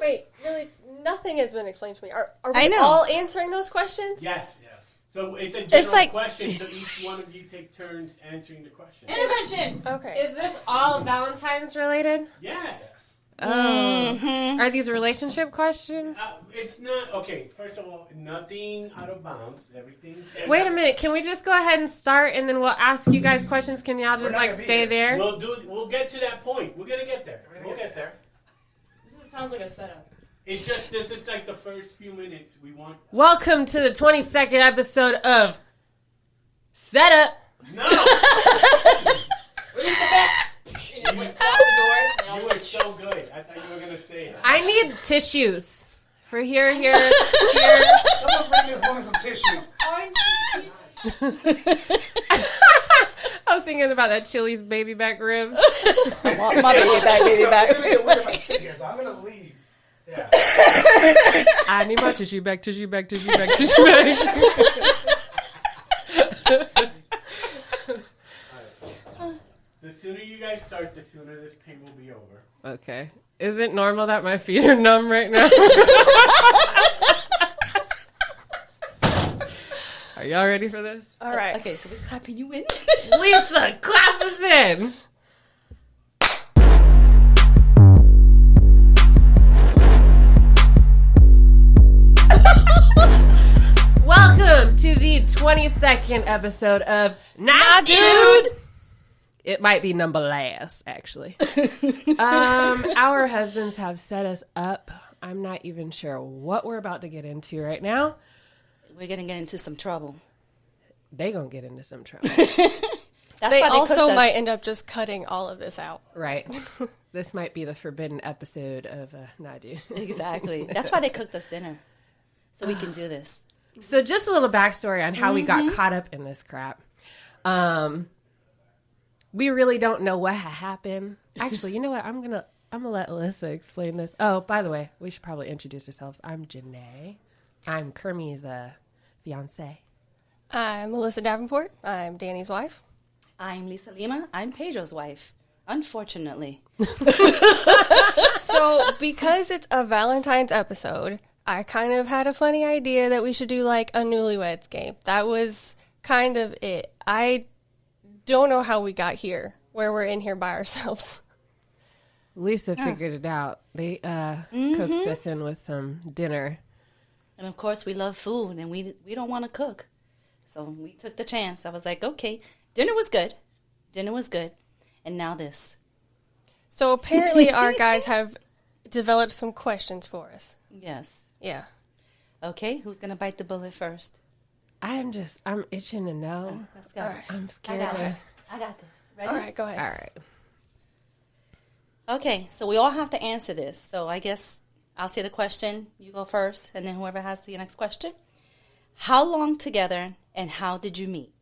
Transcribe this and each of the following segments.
Wait, really? Nothing has been explained to me. Are we all answering those questions? Yes. So it's a general question, so each one of you take turns answering the question. Intervention! Okay. Is this all Valentine's related? Yes. Oh. Are these relationship questions? It's not. Okay, first of all, nothing out of bounds. Everything's... Wait a minute. Can we just go ahead and start, and then we'll ask you guys questions? Can y'all just, stay there? We'll get to that point. We're going to get there. We'll get there. This sounds like a setup. It's just, this is like the first few minutes we want. Welcome to the 22nd episode of Setup. No! Where's the bets? You were so good. I thought you were going to say it. I need tissues. For here. Someone bring this woman some tissues. I was thinking about that Chili's baby back ribs. I want my baby back. It's going to get weird if I sit here, so I'm going to leave. Yeah. I need my tissue back. The sooner you guys start, the sooner this pain will be over. Okay. Is it normal that my feet are numb right now? Are y'all ready for this? All right. Okay, so we're clapping you in. Lisa, clap us in. Welcome to the 22nd episode of Nah Dude. It might be number last, actually. Our husbands have set us up. I'm not even sure what we're about to get into right now. We're going to get into some trouble. They gonna get into some trouble. They also might end up just cutting all of this out. Right. This might be the forbidden episode of Nah Dude. Exactly. That's why they cooked us dinner. So we can do this. So just a little backstory on how we got caught up in this crap. We really don't know what happened. Actually, you know what? I'm gonna let Alyssa explain this. Oh, by the way, we should probably introduce ourselves. I'm Janae. I'm Kermit's fiance. I'm Melissa Davenport. I'm Danny's wife. I'm Lisa Lima. I'm Pedro's wife. Unfortunately. So, because it's a Valentine's episode, I kind of had a funny idea that we should do like a Newlyweds Game. That was kind of it. I don't know how we got here, where we're in here by ourselves. Lisa figured it out. They coaxed us in with some dinner. And of course, we love food, and we don't want to cook. So we took the chance. I was like, okay, dinner was good. And now this. So apparently our guys have developed some questions for us. Yes. Yeah. Okay, who's going to bite the bullet first? I'm itching to know. Let's go. Right. I'm scared. I got this. Ready? All right, go ahead. All right. Okay, so we all have to answer this. So I guess I'll say the question, you go first, and then whoever has the next question. How long together, and how did you meet?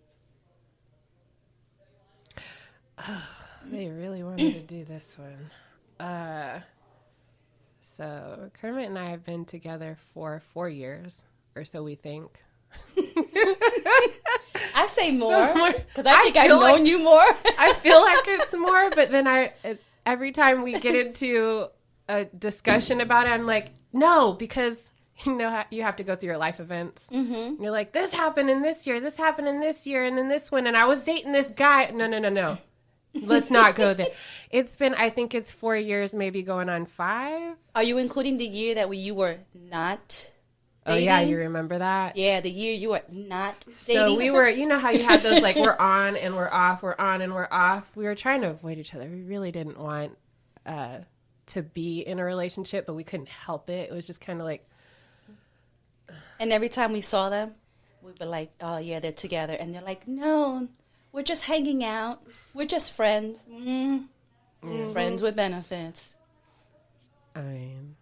They really wanted to do this one. So Kermit and I have been together for 4 years, or so we think. I say more, because I think I've feel known you more. I feel like it's more, but then every time we get into a discussion about it, I'm like, no, because you know you have to go through your life events. Mm-hmm. You're like, this happened in this year, this happened in this year, and then this one, and I was dating this guy. No. Let's not go there. It's been, I think it's 4 years, maybe going on 5. Are you including the year that you were not dating? Oh, yeah, you remember that? Yeah, the year you were not dating. So we were, you know how you had those, like, we're on and we're off, we're on and we're off. We were trying to avoid each other. We really didn't want to be in a relationship, but we couldn't help it. It was just kind of like. And every time we saw them, we'd be like, oh, yeah, they're together. And they're like, no, we're just hanging out. We're just friends. Mm-hmm. Friends with benefits. I mean.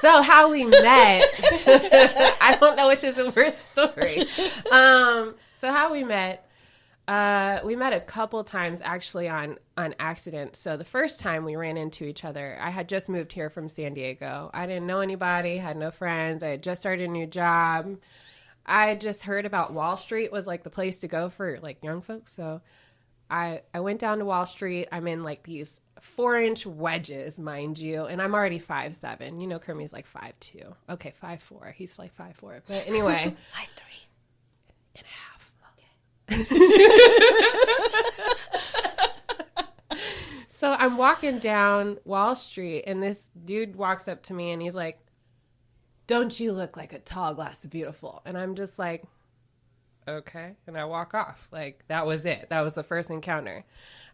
So how we met, I don't know which is the worst story. So how we met a couple times actually on accident. So the first time we ran into each other, I had just moved here from San Diego. I didn't know anybody, had no friends. I had just started a new job. I had just heard about Wall Street was like the place to go for like young folks. So I went down to Wall Street. I'm in like these 4-inch wedges, mind you, and I'm already 5'7". You know, Kermit's like 5'2". Okay, 5'4". He's like 5'4". But anyway, 5'3". Okay. So I'm walking down Wall Street, and this dude walks up to me, and he's like, "Don't you look like a tall glass of beautiful?" And I'm just like, okay. And I walk off. Like, that was it. That was the first encounter.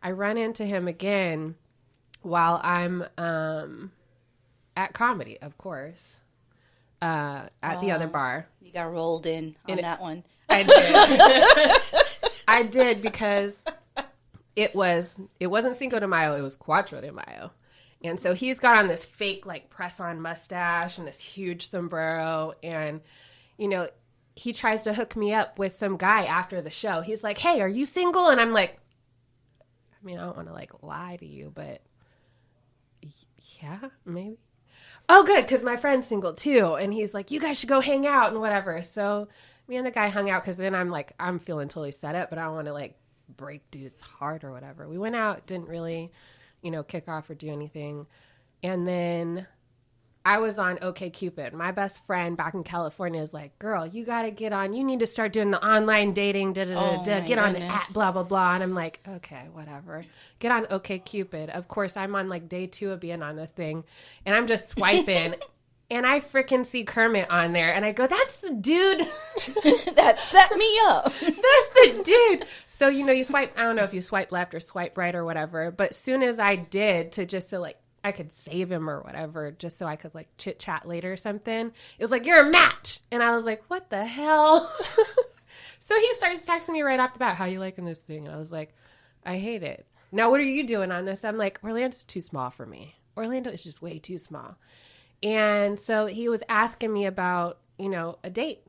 I run into him again while I'm at comedy, of course, at the other bar. You got rolled in on that one. I did. I did, because it wasn't Cinco de Mayo, it was Cuatro de Mayo. And so he's got on this fake, like, press-on mustache and this huge sombrero. And, you know, he tries to hook me up with some guy after the show. He's like, "Hey, are you single?" And I'm like, I mean, I don't want to, like, lie to you, but yeah, maybe. Oh, good, because my friend's single, too. And he's like, "You guys should go hang out," and whatever. So me and the guy hung out, because then I'm like, I'm feeling totally set up, but I don't want to, like, break dude's heart or whatever. We went out, didn't really, you know, kick off or do anything. And then I was on OkCupid. My best friend back in California is like, "Girl, you got to get on. You need to start doing the online dating. Get on an app, blah, blah, blah." And I'm like, okay, whatever. Get on OkCupid. Of course, I'm on like day 2 of being on this thing. And I'm just swiping. And I freaking see Kermit on there. And I go, "That's the dude that set me up." That's the dude. So, you know, you swipe, I don't know if you swipe left or swipe right or whatever. But soon as I did, to like, I could save him or whatever, just so I could like chit chat later or something. It was like, "You're a match." And I was like, what the hell? So he starts texting me right off the bat, "How you liking this thing?" And I was like, "I hate it. Now, what are you doing on this?" I'm like, "Orlando's too small for me. Orlando is just way too small." And so he was asking me about, you know, a date.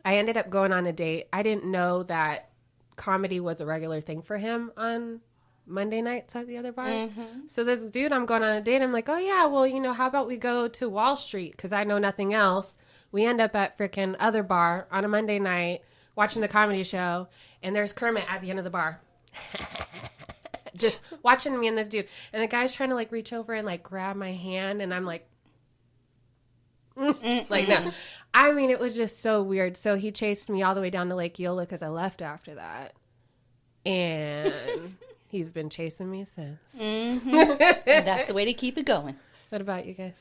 I ended up going on a date. I didn't know that comedy was a regular thing for him on Monday nights at the other bar. Mm-hmm. So this dude, I'm going on a date. I'm like, "Oh yeah, well, you know, how about we go to Wall Street? Because I know nothing else." We end up at freaking other bar on a Monday night watching the comedy show. And there's Kermit at the end of the bar. Just watching me and this dude. And the guy's trying to like reach over and like grab my hand. And I'm like, like, no. I mean, it was just so weird. So he chased me all the way down to Lake Eola, because I left after that. And he's been chasing me since. Mm-hmm. That's the way to keep it going. What about you guys?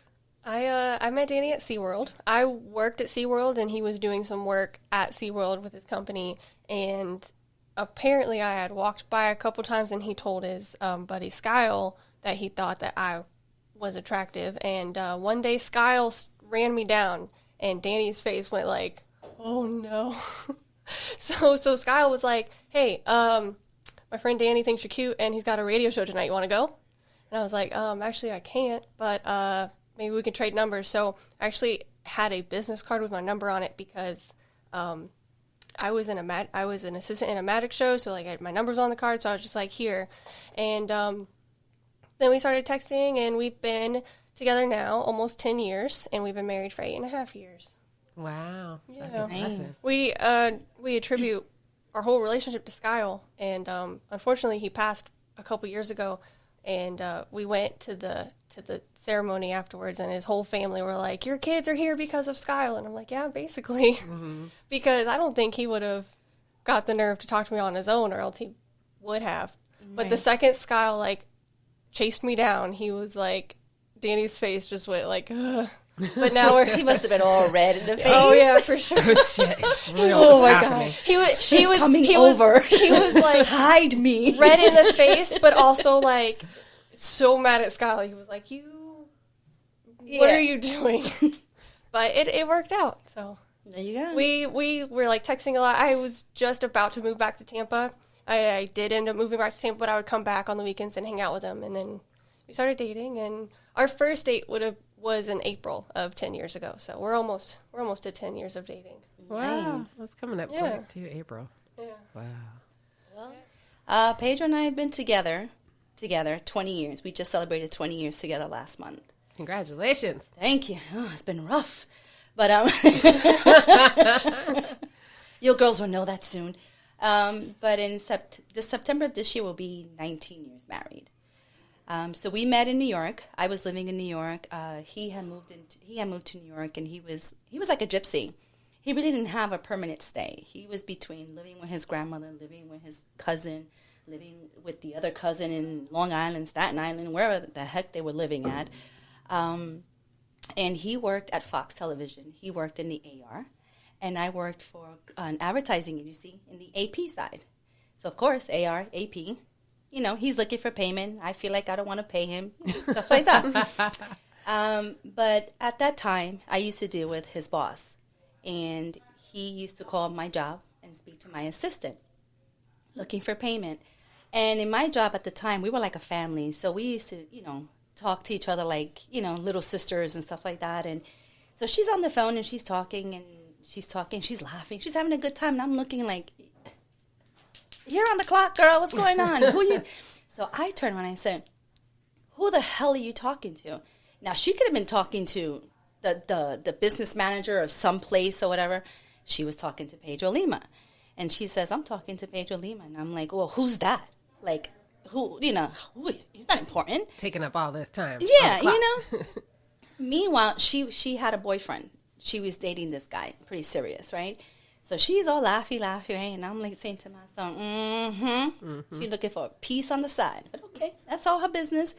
I met Danny at SeaWorld. I worked at SeaWorld, and he was doing some work at SeaWorld with his company. And apparently I had walked by a couple times, and he told his buddy Skyle that he thought that I was attractive. And one day Skyle ran me down, and Danny's face went like, "Oh no." So Skyle was like, "Hey, my friend Danny thinks you're cute, and he's got a radio show tonight. You want to go?" And I was like, "Actually, I can't, but maybe we can trade numbers." So I actually had a business card with my number on it, because I was an assistant in a magic show, so like I had my numbers on the card. So I was just like, "Here," and then we started texting, and we've been together now almost 10 years, and we've been married for 8.5 years. Wow, yeah. That's impressive. We attribute our whole relationship to Skyle, and unfortunately he passed a couple years ago, and we went to the ceremony afterwards, and his whole family were like, "Your kids are here because of Skyle," and I'm like, "Yeah, basically," mm-hmm. Because I don't think he would have got the nerve to talk to me on his own, or else he would have. Right. But the second Skyle like chased me down, he was like, Danny's face just went like, ugh. But now he must have been all red in the face. Oh yeah, for sure. Oh shit, it's real. Oh my god, he was coming over. He was like, "Hide me," red in the face, but also like so mad at Skylar. He was like, what are you doing?" But it worked out. So there you go. We were like texting a lot. I was just about to move back to Tampa. I did end up moving back to Tampa, but I would come back on the weekends and hang out with him, and then we started dating. And our first date was in April of 10 years ago. So we're almost to 10 years of dating. Wow. That's coming up quick too, April. Yeah. Wow. Well, Pedro and I have been together 20 years. We just celebrated 20 years together last month. Congratulations. Thank you. Oh, it's been rough. But you girls will know that soon. But in September of this year, we'll be 19 years married. So we met in New York. I was living in New York. He had moved to New York, and he was like a gypsy. He really didn't have a permanent stay. He was between living with his grandmother, living with his cousin, living with the other cousin in Long Island, Staten Island, wherever the heck they were living at. And he worked at Fox Television. He worked in the AR, and I worked for an advertising agency in the AP side. So, of course, AR, AP, you know, he's looking for payment. I feel like I don't want to pay him, stuff like that. But at that time, I used to deal with his boss. And he used to call my job and speak to my assistant, looking for payment. And in my job at the time, we were like a family. So we used to, you know, talk to each other like, you know, little sisters and stuff like that. And so she's on the phone and she's talking, she's laughing, she's having a good time. And I'm looking like, you're on the clock, girl. What's going on? Who you? So I turned around and I said, who the hell are you talking to? Now, she could have been talking to the business manager of some place or whatever. She was talking to Pedro Lima. And she says, I'm talking to Pedro Lima. And I'm like, well, who's that? Like, who, you know, he's not important. Taking up all this time. Yeah, you know. Meanwhile, she had a boyfriend. She was dating this guy, pretty serious, right? So she's all laughy, right? And I'm like saying to myself, She's looking for a piece on the side. But okay, that's all her business.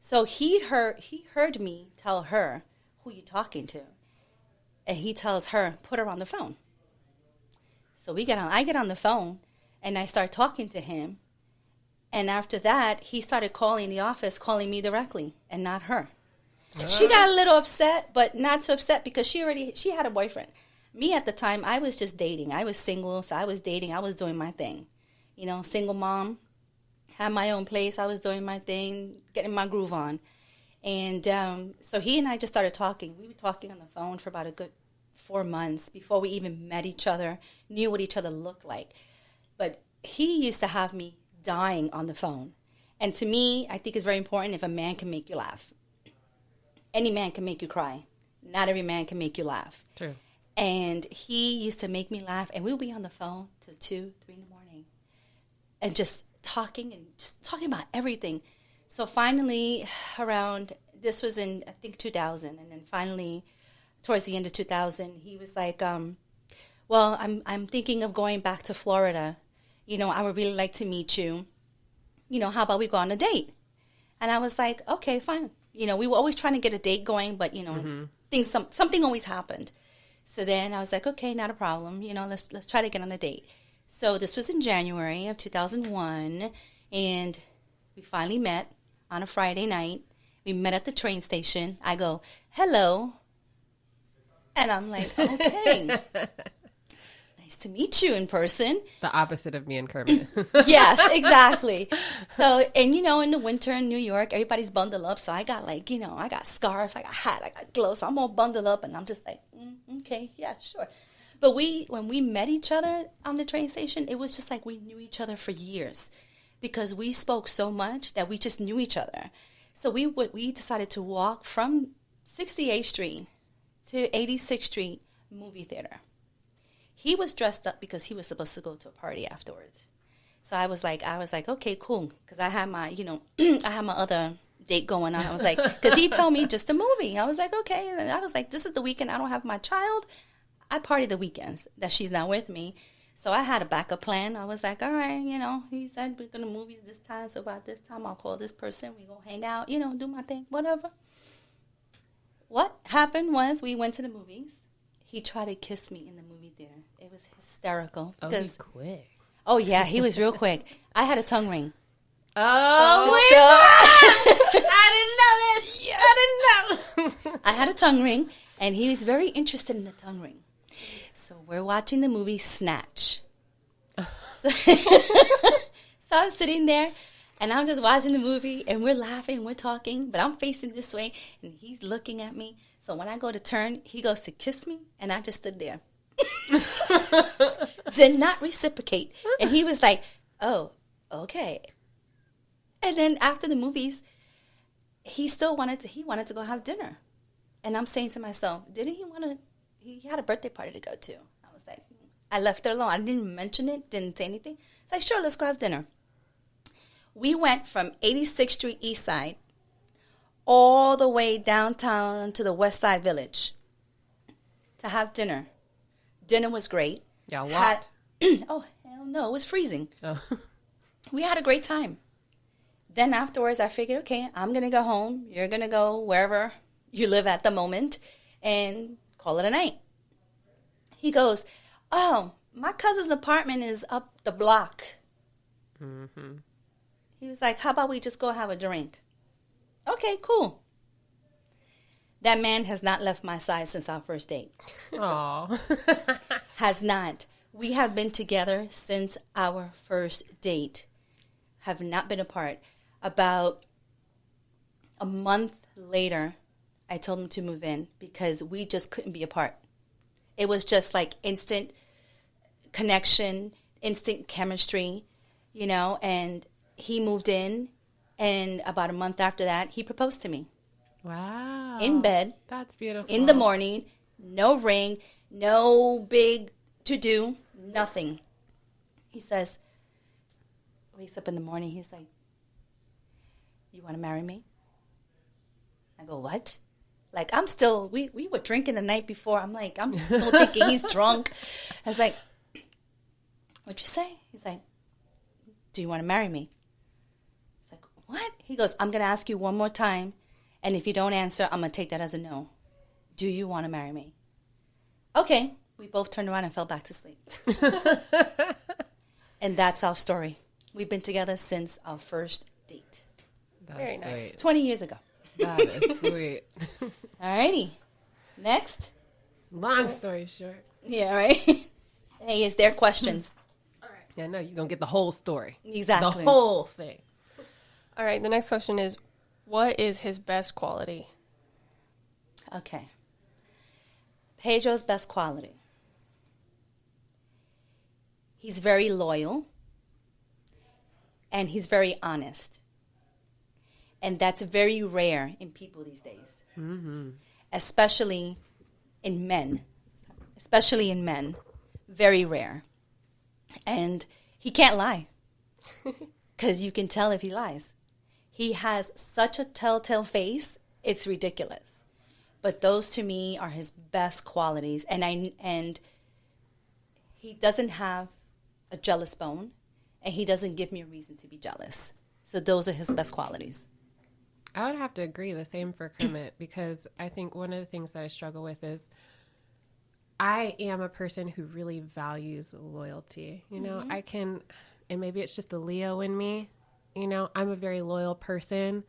So he heard me tell her, who you talking to? And he tells her, put her on the phone. So I get on the phone, and I start talking to him. And after that, he started calling the office, calling me directly, and not her. She got a little upset, but not so upset because she had a boyfriend. Me at the time, I was just dating. I was single, so I was dating. I was doing my thing. You know, single mom, had my own place. I was doing my thing, getting my groove on. And so he and I just started talking. We were talking on the phone for about a good 4 months before we even met each other, knew what each other looked like. But he used to have me dying on the phone. And to me, I think it's very important if a man can make you laugh. Any man can make you cry. Not every man can make you laugh. True. And he used to make me laugh, and we would be on the phone till 2, 3 in the morning, and just talking about everything. So finally, this was in, I think, 2000, and then finally, towards the end of 2000, he was like, well, I'm thinking of going back to Florida. You know, I would really like to meet you. You know, how about we go on a date? And I was like, okay, fine. You know, we were always trying to get a date going, but, you know, something always happened. So then I was like, okay, not a problem. You know, let's try to get on a date. So this was in January of 2001, and we finally met on a Friday night. We met at the train station. I go, hello. And I'm like, okay. Nice to meet you in person. The opposite of me and Kermit. Yes, exactly. So, and you know, in the winter in New York, everybody's bundled up. So I got like, you know, I got scarf, I got hat, I got gloves. So I'm all bundled up, and I'm just like, okay, yeah, sure. But when we met each other on the train station, it was just like we knew each other for years because we spoke so much that we just knew each other. So we decided to walk from 68th Street to 86th Street movie theater. He was dressed up because he was supposed to go to a party afterwards. So I was like, okay, cool. Because I had my, you know, I had my other date going on. I was like, because he told me just a movie. I was like, okay. And I was like, this is the weekend I don't have my child. I party the weekends that she's not with me. So I had a backup plan. I was like, all right, you know, he said we're going to movies this time. So about this time, I'll call this person. We go hang out, you know, do my thing, whatever. What happened was we went to the movies. He tried to kiss me in the movie theater. It was hysterical. Oh, he's quick. Oh, yeah, he was real quick. I had a tongue ring. Oh, I didn't know this. Yes. I didn't know. I had a tongue ring, and he was very interested in the tongue ring. So we're watching the movie Snatch. So I'm sitting there, and I'm just watching the movie, and we're laughing, we're talking, but I'm facing this way, and he's looking at me. So when I go to turn, he goes to kiss me, and I just stood there. Did not reciprocate. And he was like, oh, okay. And then after the movies, he wanted to go have dinner. And I'm saying to myself, he had a birthday party to go to. I was like, I left it alone. I didn't mention it, didn't say anything. It's like, sure, let's go have dinner. We went from 86th Street East Side all the way downtown to the West Side Village to have dinner. Dinner was great. Yeah, what? Oh, hell no. It was freezing. Oh. We had a great time. Then afterwards, I figured, okay, I'm going to go home. You're going to go wherever you live at the moment and call it a night. He goes, oh, my cousin's apartment is up the block. Mm-hmm. He was like, how about we just go have a drink? Okay, cool. That man has not left my side since our first date. Aw. Has not. We have been together since our first date. Have not been apart. About a month later, I told him to move in because we just couldn't be apart. It was just like instant connection, instant chemistry, you know, and he moved in, and about a month after that, he proposed to me. Wow. In bed. That's beautiful. In the morning, no ring, no big to-do, nothing. He says, wakes up in the morning, he's like, you want to marry me? I go, what? Like, I'm still, we were drinking the night before. I'm like, I'm still thinking he's drunk. I was like, what'd you say? He's like, do you want to marry me? It's like, what? He goes, I'm going to ask you one more time, and if you don't answer, I'm going to take that as a no. Do you want to marry me? Okay. We both turned around and fell back to sleep. And that's our story. We've been together since our first date. That's Very nice. sweet. 20 years ago. That is sweet. Alrighty. Next. Long story short. Yeah, right? Hey, is there questions? Yeah, no, you're going to get the whole story. Exactly. The whole thing. All right, the next question is, what is his best quality? Okay. Pedro's best quality. He's very loyal. And he's very honest. And that's very rare in people these days. Mm-hmm. Especially in men. Especially in men. Very rare. And he can't lie. Because you can tell if he lies. He has such a telltale face, it's ridiculous. But those to me are his best qualities. And he doesn't have a jealous bone. And he doesn't give me a reason to be jealous. So those are his best qualities. I would have to agree the same for Kermit, because I think one of the things that I struggle with is I am a person who really values loyalty. You know, I can, and maybe it's just the Leo in me, you know, I'm a very loyal person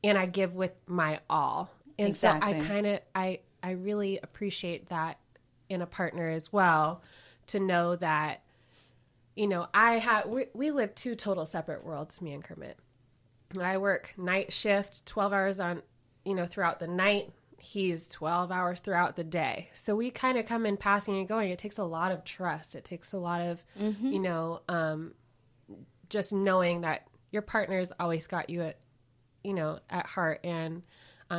and I give with my all. And Exactly. so I kind of, I really appreciate that in a partner as well, to know that, you know, we live two total separate worlds, me and Kermit. I work night shift, 12 hours on, you know, throughout the night. He's 12 hours throughout the day. So we kind of come in passing and going. It takes a lot of trust. It takes a lot of, you know, just knowing that your partner's always got you at, you know, at heart and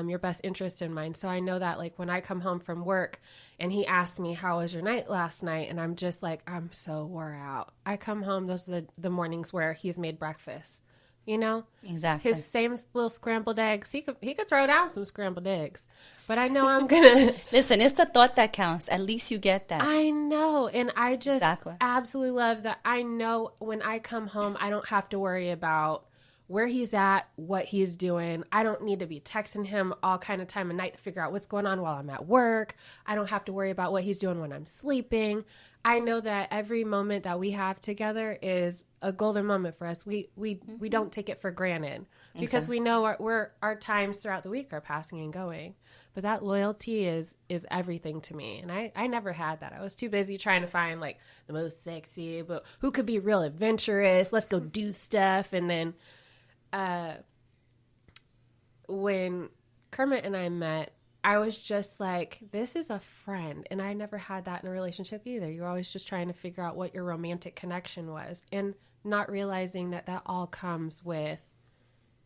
your best interest in mind. So I know that, like, when I come home from work and he asks me, how was your night last night? And I'm just like, I'm so wore out. I come home, those are the mornings where he's made breakfast. You know, Exactly. his same little scrambled eggs. He could throw down some scrambled eggs, but I know I'm gonna. Listen, it's the thought that counts. At least you get that. I know, and I just Exactly. absolutely love that. I know when I come home, I don't have to worry about where he's at, what he's doing. I don't need to be texting him all kind of time of night to figure out what's going on while I'm at work. I don't have to worry about what he's doing when I'm sleeping. I know that every moment that we have together is a golden moment for us. We don't take it for granted because we know our times throughout the week are passing and going. But that loyalty is everything to me. And I never had that. I was too busy trying to find like the most sexy, but who could be real adventurous. Let's go do stuff. And then when Kermit and I met, I was just like, this is a friend. And I never had that in a relationship either. You're always just trying to figure out what your romantic connection was and not realizing that all comes with,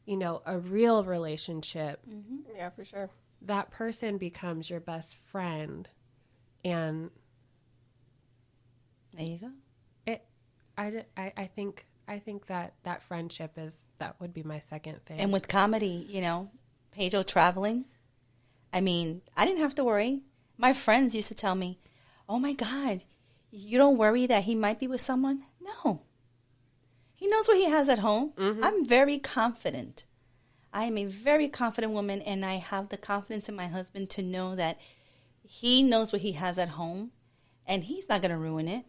you know, a real relationship. Mm-hmm. Yeah, for sure. That person becomes your best friend. And There you go. I think I think that friendship that would be my second thing. And with comedy, Pedro traveling, I mean, I didn't have to worry. My friends used to tell me, oh my God, you don't worry that he might be with someone? No. He knows what he has at home. Mm-hmm. I'm very confident. I am a very confident woman, and I have the confidence in my husband to know that he knows what he has at home, and he's not going to ruin it.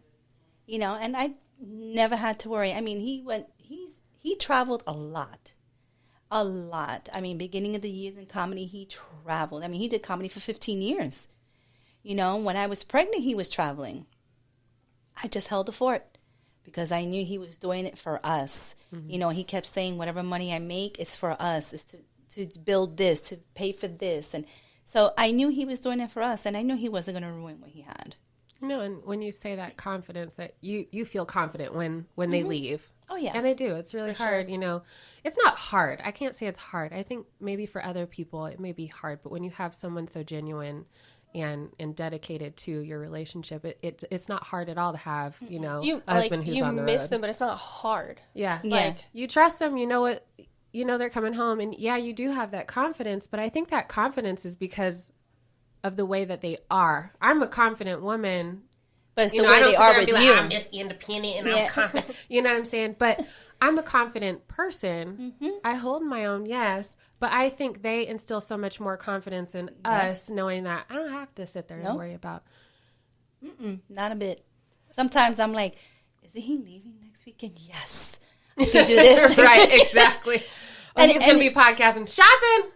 And I never had to worry. I mean, he traveled a lot. A lot. I mean, beginning of the years in comedy, he traveled. I mean, he did comedy for 15 years. When I was pregnant, he was traveling. I just held the fort because I knew he was doing it for us. Mm-hmm. He kept saying, whatever money I make is for us. It's to build this, to pay for this. And so I knew he was doing it for us, and I knew he wasn't going to ruin what he had. And when you say that confidence, that you feel confident when they leave. Oh, yeah. And I do. It's really hard, It's not hard. I can't say it's hard. I think maybe for other people it may be hard, but when you have someone so genuine and dedicated to your relationship, it's not hard at all to have, a husband who's on the road. You miss them, but it's not hard. Yeah. You trust them, they're coming home, and you do have that confidence, but I think that confidence is because of the way that they are. I'm a confident woman. But it's the way they are with you. I'm just independent and I'm confident. You know what I'm saying? But I'm a confident person. Mm-hmm. I hold my own, yes. But I think they instill so much more confidence in us, knowing that I don't have to sit there and worry about. Not a bit. Sometimes I'm like, isn't he leaving next weekend? Yes. I can do this. Right, exactly. And he's going to be podcasting, shopping.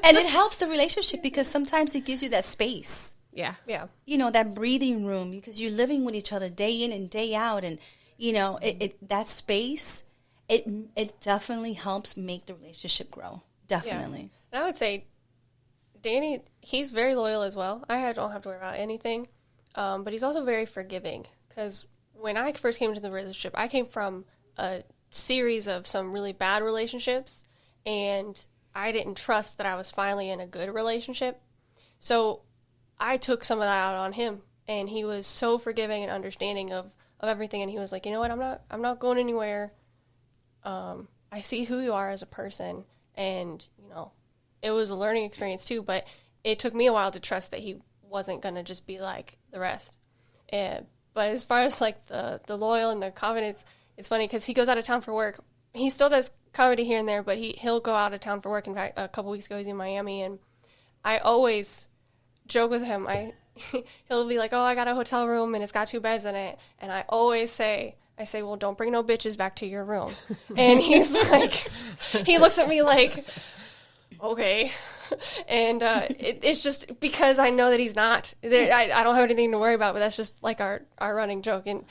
And it helps the relationship because sometimes it gives you that space. Yeah. That breathing room because you're living with each other day in and day out. And, that space, it definitely helps make the relationship grow. Definitely. Yeah. And I would say Danny, he's very loyal as well. I don't have to worry about anything. But he's also very forgiving because when I first came into the relationship, I came from a series of some really bad relationships, and I didn't trust that I was finally in a good relationship. So I took some of that out on him, and he was so forgiving and understanding of everything. And he was like, you know what, I'm not going anywhere. I see who you are as a person, and it was a learning experience too. But it took me a while to trust that he wasn't gonna just be like the rest. But as far as like the loyal and the confidence, it's funny because he goes out of town for work. He still does comedy here and there, but he'll go out of town for work. In fact, a couple weeks ago, he's in Miami, and I always joke with him. He'll be like, oh, I got a hotel room, and it's got 2 beds in it. And I always say, well, don't bring no bitches back to your room. And he's like, he looks at me like, okay. And it's just because I know that he's not. I don't have anything to worry about, but that's just like our running joke. And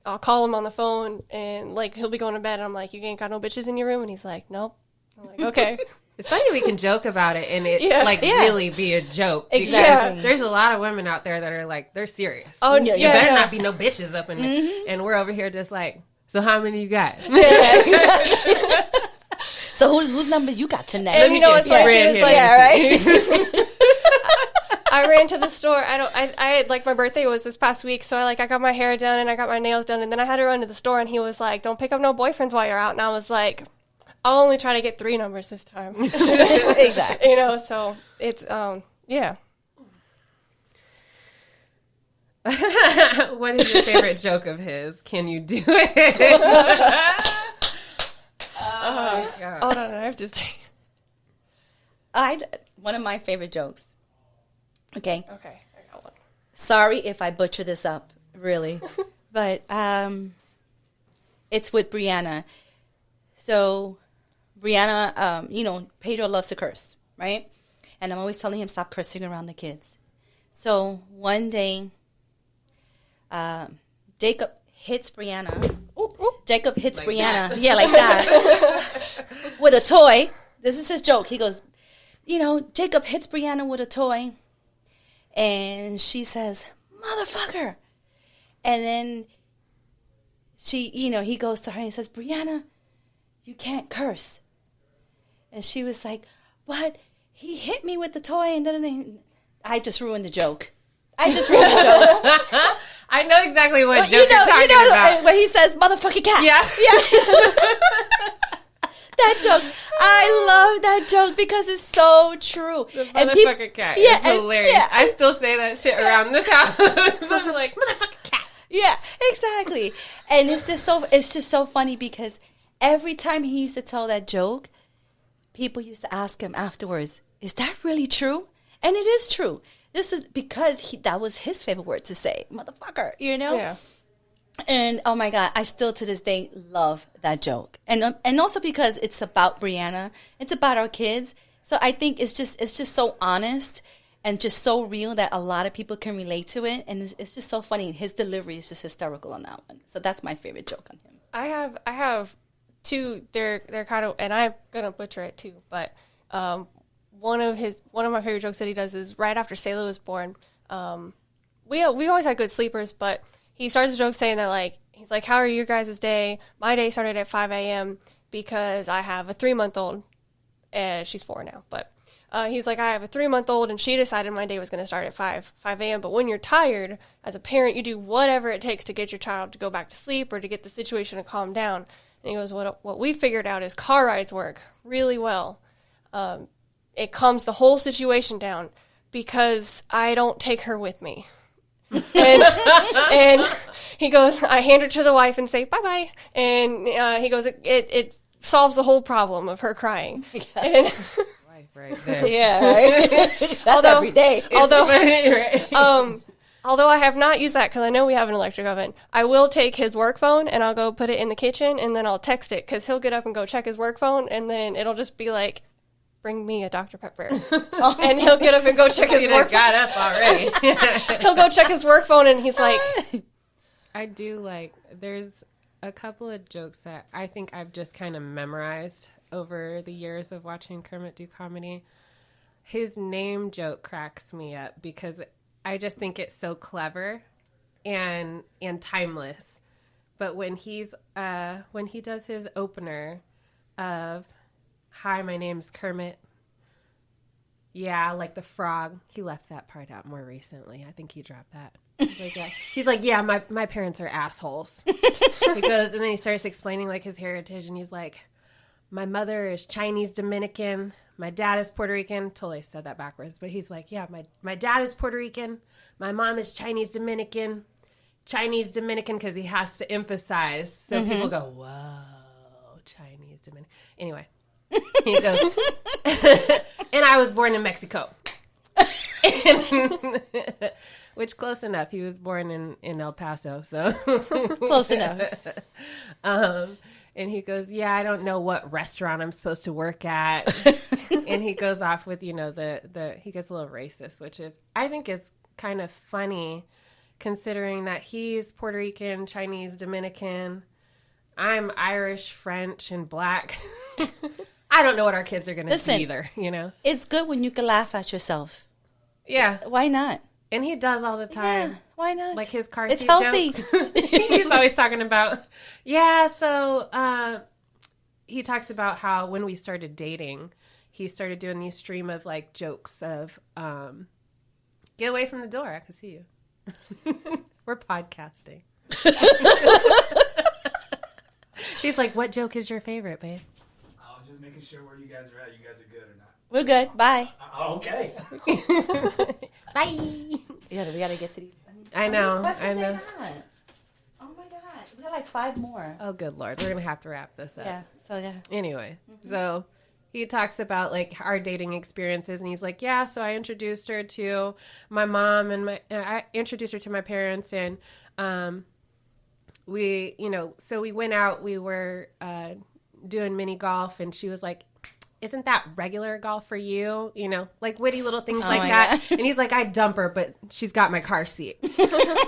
I'll call him on the phone, and like he'll be going to bed, and I'm like, you ain't got no bitches in your room? And he's like, nope. I'm like, okay. It's funny we can joke about it and it really be a joke. Exactly. There's a lot of women out there that are like, they're serious. Oh, you better not be no bitches up in there. And we're over here just like, so how many you got? So whose number you got tonight? And you know what's funny? Right? I ran to the store. I like my birthday was this past week, so I got my hair done and I got my nails done, and then I had to run to the store, and he was like, "Don't pick up no boyfriends while you're out." And I was like, "I'll only try to get 3 numbers this time." Exactly. So it's yeah. What is your favorite joke of his? Can you do it? Oh my God. Hold on, I have to think. One of my favorite jokes. Okay, I got one. Sorry if I butcher this up, really. But it's with Brianna. So Brianna, Pedro loves to curse, right? And I'm always telling him, stop cursing around the kids. So one day, Jacob hits Brianna. Jacob hits like Brianna. That. Yeah, like that. With a toy. This is his joke. He goes, Jacob hits Brianna with a toy. And she says, motherfucker. And then he goes to her and he says, Brianna, you can't curse. And she was like, but he hit me with the toy. And then I just ruined the joke. I know exactly what joke you know, you're talking about. when he says "motherfucking cat." Yeah. That joke, I love that joke because it's so true. The motherfucking cat. Yeah, It's hilarious. yeah. I still say that shit around this house. I'm like, motherfucking cat. Yeah, exactly. And it's just so funny because every time he used to tell that joke, people used to ask him afterwards, "Is that really true?" And it is true. This was because that was his favorite word to say, "motherfucker," you know? Yeah. And oh my God, I still to this day love that joke. And also because it's about Brianna, it's about our kids. So I think it's just so honest and just so real that a lot of people can relate to it. And it's just so funny. His delivery is just hysterical on that one. So that's my favorite joke on him. I have two. They're kind of, and I'm gonna butcher it too. But one of my favorite jokes that he does is right after Sayla was born. We always had good sleepers, but he starts the joke saying that, like, he's like, "How are your guys' day? My day started at 5 a.m. because I have a 3-month-old. She's 4 now, but he's like, I have a 3-month-old, and she decided my day was going to start at 5 a.m. But when you're tired, as a parent, you do whatever it takes to get your child to go back to sleep or to get the situation to calm down." And he goes, what we figured out is car rides work really well. It calms the whole situation down because I don't take her with me. and he goes, I hand her to the wife and say, "Bye-bye." And he goes, it solves the whole problem of her crying. And, Right there. Yeah, right? That's every day. Although I have not used that because I know we have an electric oven, I will take his work phone and I'll go put it in the kitchen and then I'll text it because he'll get up and go check his work phone and then it'll just be like, "Bring me a Dr. Pepper." And he'll get up and go check his work phone. Got up already. He'll go check his work phone and he's like, I do like, there's a couple of jokes that I think I've just kind of memorized over the years of watching Kermit do comedy. His name joke cracks me up because I just think it's so clever and timeless. But when he does his opener of, "Hi, my name's Kermit." Yeah, like the frog. He left that part out more recently. I think he dropped that. He's like, "Yeah, my parents are assholes." He goes, and then he starts explaining like his heritage, and he's like, "My mother is Chinese Dominican. My dad is Puerto Rican." Totally said that backwards, but he's like, "Yeah, my dad is Puerto Rican. My mom is Chinese Dominican, because he has to emphasize so people go, "Whoa, Chinese Dominican." Anyway. He goes, "And I was born in Mexico." Which, close enough. He was born in El Paso, so. Close enough. And he goes, "Yeah, I don't know what restaurant I'm supposed to work at." And he goes off with, he gets a little racist, which is, I think is kind of funny considering that he's Puerto Rican, Chinese, Dominican. I'm Irish, French, and Black. I don't know what our kids are going to see either, It's good when you can laugh at yourself. Yeah. Why not? And he does all the time. Yeah, why not? Like his car It's seat healthy. jokes. He's always talking about, so he talks about how when we started dating, he started doing these stream of like jokes of, "Get away from the door, I can see you." We're podcasting. He's like, "What joke is your favorite, babe?" I was just making sure where you guys are at. You guys are good or not? We're good. Bye. Okay. Bye. We gotta get to these. I know. How many questions I know. they got? Oh my God. We got like 5 more. Oh, good Lord. We're going to have to wrap this up. Yeah. So, yeah. Anyway, so he talks about like our dating experiences and he's like, "Yeah, so I introduced her to my mom and I introduced her to my parents and we, so we went out, we were doing mini golf and she was like, isn't that regular golf for you? You know, like witty little things like that. God. And he's like, I dump her, but she's got my car seat.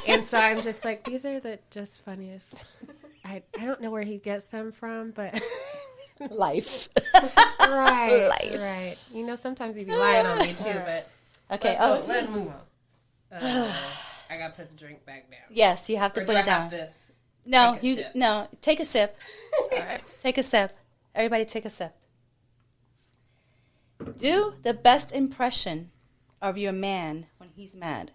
And so I'm just like, these are the just funniest. I don't know where he gets them from, but life. Right. Life. Right. You know, sometimes he'd be lying on me too, but okay. Let's move on. I gotta put the drink back down. Yes, you have to put it down. No, take a sip. All right. Take a sip. Everybody take a sip. Do the best impression of your man when he's mad.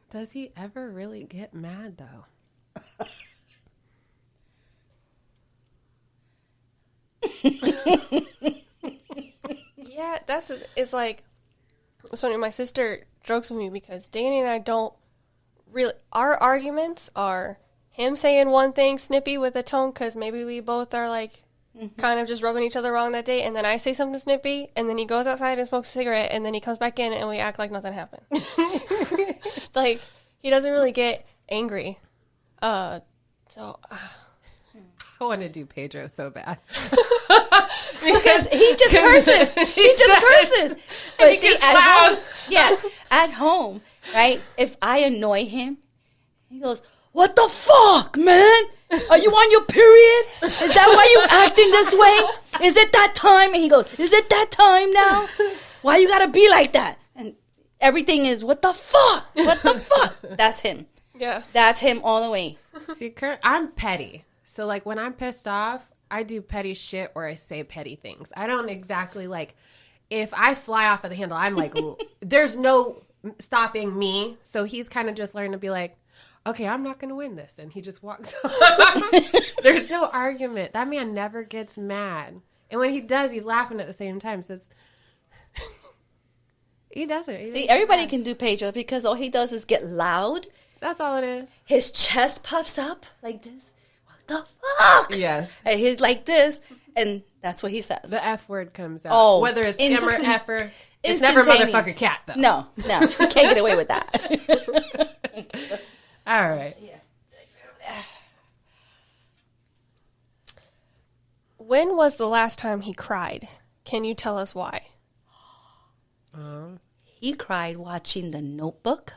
Does he ever really get mad, though? Yeah, it's like, so my sister jokes with me because Danny and I don't really, our arguments are him saying one thing snippy with a tone because maybe we both are like kind of just rubbing each other wrong that day, and then I say something snippy, and then he goes outside and smokes a cigarette, and then he comes back in and we act like nothing happened. Like, he doesn't really get angry. I want to do Pedro so bad. Because he just curses. He just curses. But see, at home, at home, right? If I annoy him, he goes, "What the fuck, man? Are you on your period? Is that why you acting this way? Is it that time?" And he goes, "Is it that time now? Why you gotta be like that?" And everything is, "What the fuck? What the fuck?" That's him. Yeah. That's him all the way. See, I'm petty. So, like, when I'm pissed off, I do petty shit or I say petty things. I don't exactly, like, if I fly off of the handle, I'm like, there's no stopping me. So he's kind of just learned to be like, okay, I'm not going to win this. And he just walks off. There's no argument. That man never gets mad. And when he does, he's laughing at the same time. So he doesn't. See, everybody can do Pedro because all he does is get loud. That's all it is. His chest puffs up like this. What the fuck? Yes. And he's like this, and that's what he says. The F word comes out. Oh, whether it's M or F or... It's never instantaneous. motherfucker cat, though. No, you can't get away with that. All right. Yeah. When was the last time he cried? Can you tell us why? He cried watching The Notebook.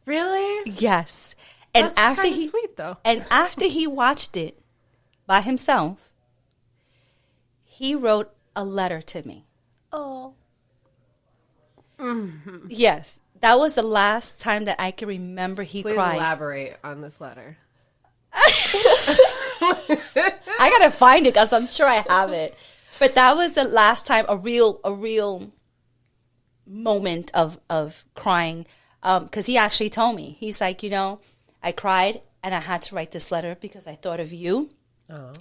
Really? Yes. And That's after kinda sweet, though. And after he watched it by himself, he wrote a letter to me. Oh. Mm-hmm. Yes. That was the last time that I can remember he Please cried. elaborate on this letter. I gotta find it because I'm sure I have it. But that was the last time a real moment of crying. Because he actually told me, he's like, I cried and I had to write this letter because I thought of you. Oh.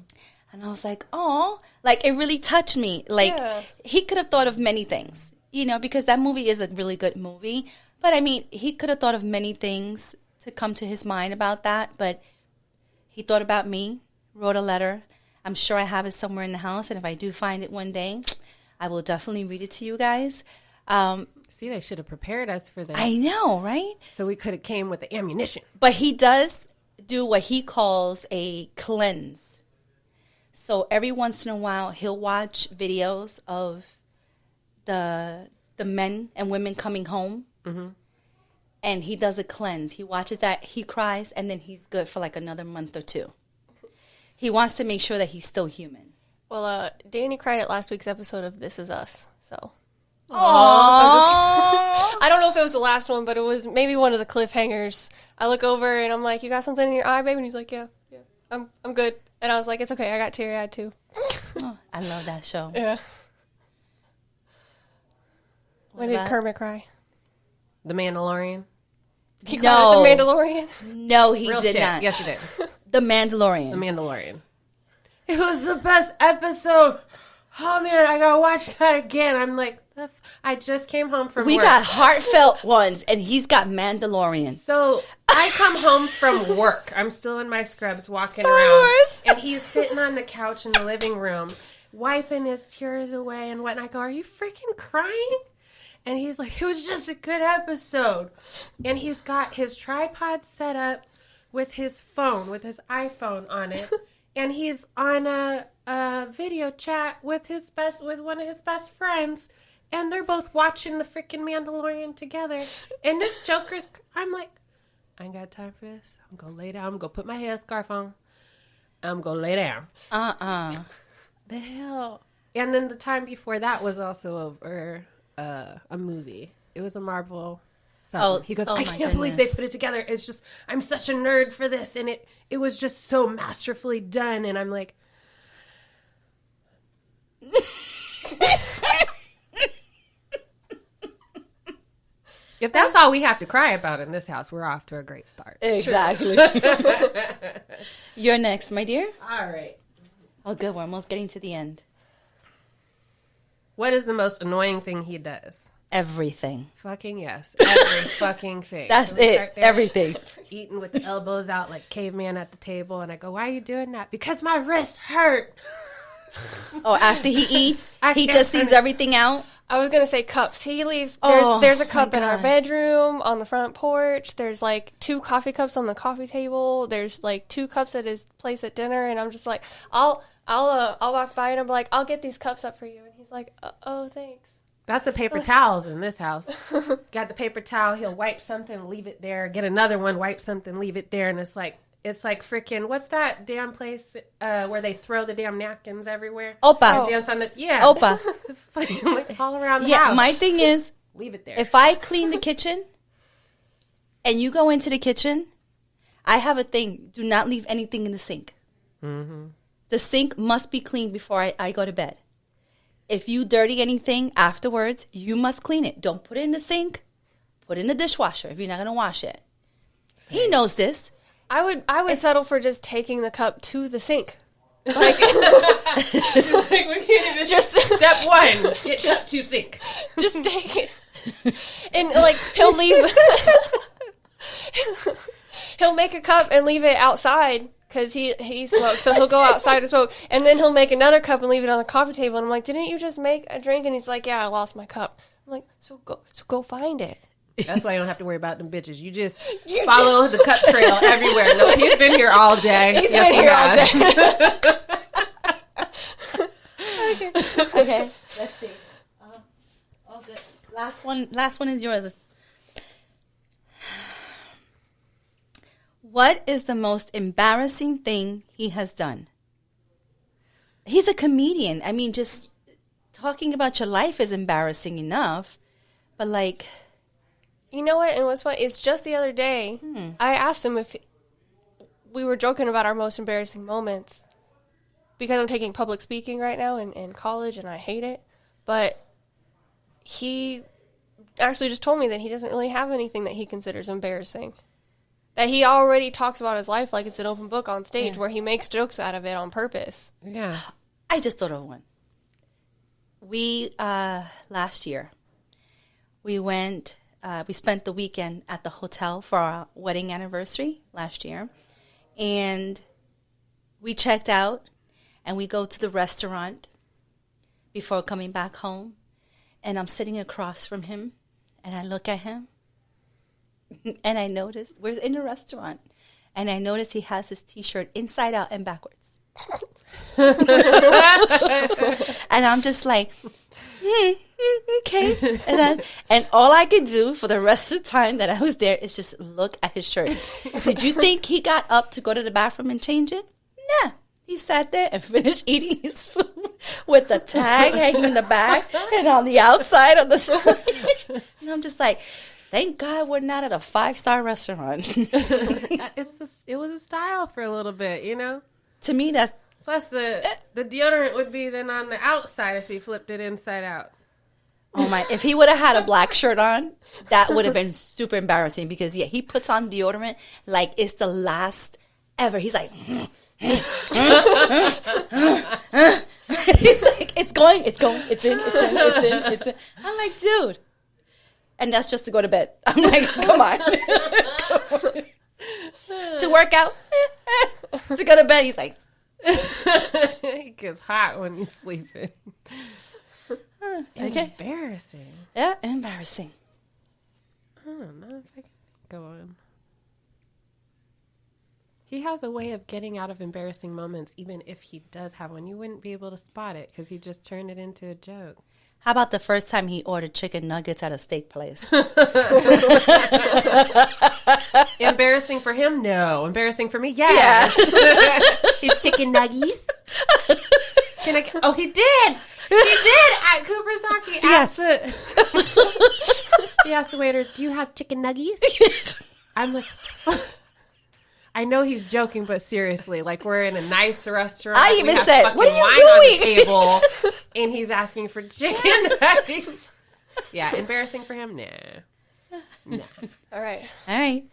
And I was like, oh, like it really touched me. Like he could have thought of many things, because that movie is a really good movie. But I mean, he could have thought of many things to come to his mind about that. But he thought about me, wrote a letter. I'm sure I have it somewhere in the house. And if I do find it one day, I will definitely read it to you guys. See, they should have prepared us for this. I know, right? So we could have came with the ammunition. But he does do what he calls a cleanse. So every once in a while, he'll watch videos of the men and women coming home. Mm-hmm. And he does a cleanse. He watches that, he cries, and then he's good for like another month or two. He wants to make sure that he's still human. Well, Danny cried at last week's episode of This Is Us, so... Aww. I don't know if it was the last one, but it was maybe one of the cliffhangers. I look over and I'm like, "You got something in your eye, baby?" And he's like, "Yeah, I'm good." And I was like, "It's okay. I got teary-eyed too." Oh, I love that show. Yeah. When did Kermit cry? The Mandalorian. He cried at The Mandalorian? No, he Real did shit. not. Yes, he did. The Mandalorian. The Mandalorian. It was the best episode. Oh, man, I gotta watch that again. I'm like, I just came home from work. We got heartfelt ones, and he's got Mandalorian. So I come home from work. I'm still in my scrubs walking Star around. Wars. And he's sitting on the couch in the living room, wiping his tears away and whatnot. I go, "Are you freaking crying?" And he's like, "It was just a good episode." And he's got his tripod set up with his phone, with his iPhone on it. And he's on a video chat with one of his best friends. And they're both watching the freaking Mandalorian together. And this Joker's, I'm like, I ain't got time for this. I'm going to lay down. I'm going to put my headscarf on. I'm going to lay down. The hell? And then the time before that was also over a movie. It was a Marvel something. He goes, I can't believe they put it together. It's just, I'm such a nerd for this. And it was just so masterfully done. And I'm like... If that's all we have to cry about in this house, we're off to a great start. Exactly. You're next, my dear. All right. Oh, good. We're almost getting to the end. What is the most annoying thing he does? Everything. Fucking yes. Every fucking thing. That's So we it. start there, Everything. Eating with the elbows out like caveman at the table. And I go, why are you doing that? Because my wrist hurt. Oh, after he eats, I he can't just leaves finish. everything out. I was gonna say cups. He leaves. Oh, There's a cup my in our God. bedroom, on the front porch. There's like 2 coffee cups on the coffee table. There's like 2 cups at his place at dinner, and I'm just like, I'll walk by and I'm like, I'll get these cups up for you, and he's like, oh, thanks. That's the paper towels in this house. Got the paper towel. He'll wipe something, leave it there. Get another one, wipe something, leave it there. And it's like freaking, what's that damn place where they throw the damn napkins everywhere? Opa. Dance on the, yeah. Opa. Like all around the Yeah, house. my thing is, Leave it there. if I clean the kitchen and you go into the kitchen, I have a thing. Do not leave anything in the sink. Mm-hmm. The sink must be cleaned before I go to bed. If you dirty anything afterwards, you must clean it. Don't put it in the sink. Put it in the dishwasher if you're not going to wash it. He knows this. I would settle for just taking the cup to the sink. Like, just Step 1, get just to sink. just take it. And like he'll leave. He'll make a cup and leave it outside because he smokes, so he'll go outside to smoke, and then he'll make another cup and leave it on the coffee table. And I'm like, didn't you just make a drink? And he's like, yeah, I lost my cup. I'm like, so go find it. That's why you don't have to worry about them bitches. You just follow the cup trail everywhere. No, he's been here all day. He's been here all day. Okay, let's see. All good. Last one is yours. What is the most embarrassing thing he has done? He's a comedian. I mean, just talking about your life is embarrassing enough, but like... You know what? And what's funny? It's just the other day, I asked him if we were joking about our most embarrassing moments because I'm taking public speaking right now in college and I hate it. But he actually just told me that he doesn't really have anything that he considers embarrassing. That he already talks about his life like it's an open book on stage where he makes jokes out of it on purpose. Yeah. I just thought of one. We, last year, we spent the weekend at the hotel for our wedding anniversary last year. And we checked out and we go to the restaurant before coming back home. And I'm sitting across from him and I look at him and I notice, we're in a restaurant, and I notice he has his t-shirt inside out and backwards. And I'm just like, okay. And all I could do for the rest of the time that I was there is just look at his shirt. Did you think he got up to go to the bathroom and change it? Nah. He sat there and finished eating his food with the tag hanging in the back and on the outside of the side. And I'm just like, thank God we're not at a 5-star restaurant. It was a style for a little bit, you know? To me, that's... Plus, the deodorant would be then on the outside if he flipped it inside out. Oh my, if he would have had a black shirt on, that would have been super embarrassing because, yeah, he puts on deodorant like it's the last ever. He's like... He's like, it's in. I'm like, dude. And that's just to go to bed. I'm like, come on. To work out, to go to bed, he's like. It gets hot when you're sleeping. Okay. Embarrassing. Yeah, embarrassing. I don't know if I can think of one. He has a way of getting out of embarrassing moments, even if he does have one. You wouldn't be able to spot it because he just turned it into a joke. How about the first time he ordered chicken nuggets at a steak place? Embarrassing for him? No. Embarrassing for me? Yes. Yeah. His chicken nuggies. Oh, he did. He did at Kubrasaki. He asked the waiter, "Do you have chicken nuggies?" I'm like, I know he's joking, but seriously, like we're in a nice restaurant. I even said, "What are you doing?" On the table, and he's asking for chicken nuggies. Yeah, embarrassing for him? Nah. Nah. All right. All right.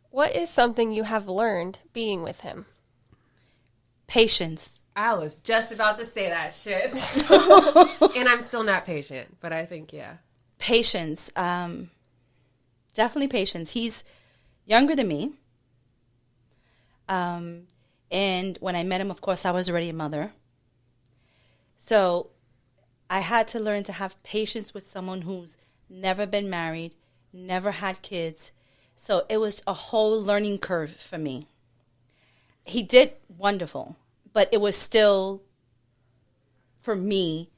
What is something you have learned being with him? Patience. I was just about to say that shit. And I'm still not patient, but I think, yeah. Patience. Definitely patience. He's younger than me. And when I met him, of course, I was already a mother. So I had to learn to have patience with someone who's never been married, never had kids. So it was a whole learning curve for me. He did wonderful, but it was still for me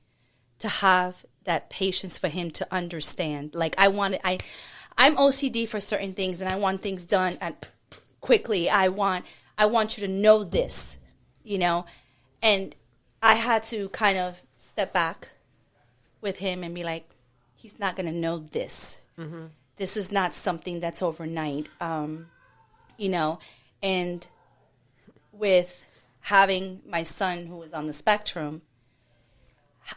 to have that patience for him to understand. Like I'm OCD for certain things, and I want things done quickly. I want you to know this, and I had to kind of step back with him and be like, he's not going to know this. Mm-hmm. This is not something that's overnight, and with having my son who was on the spectrum,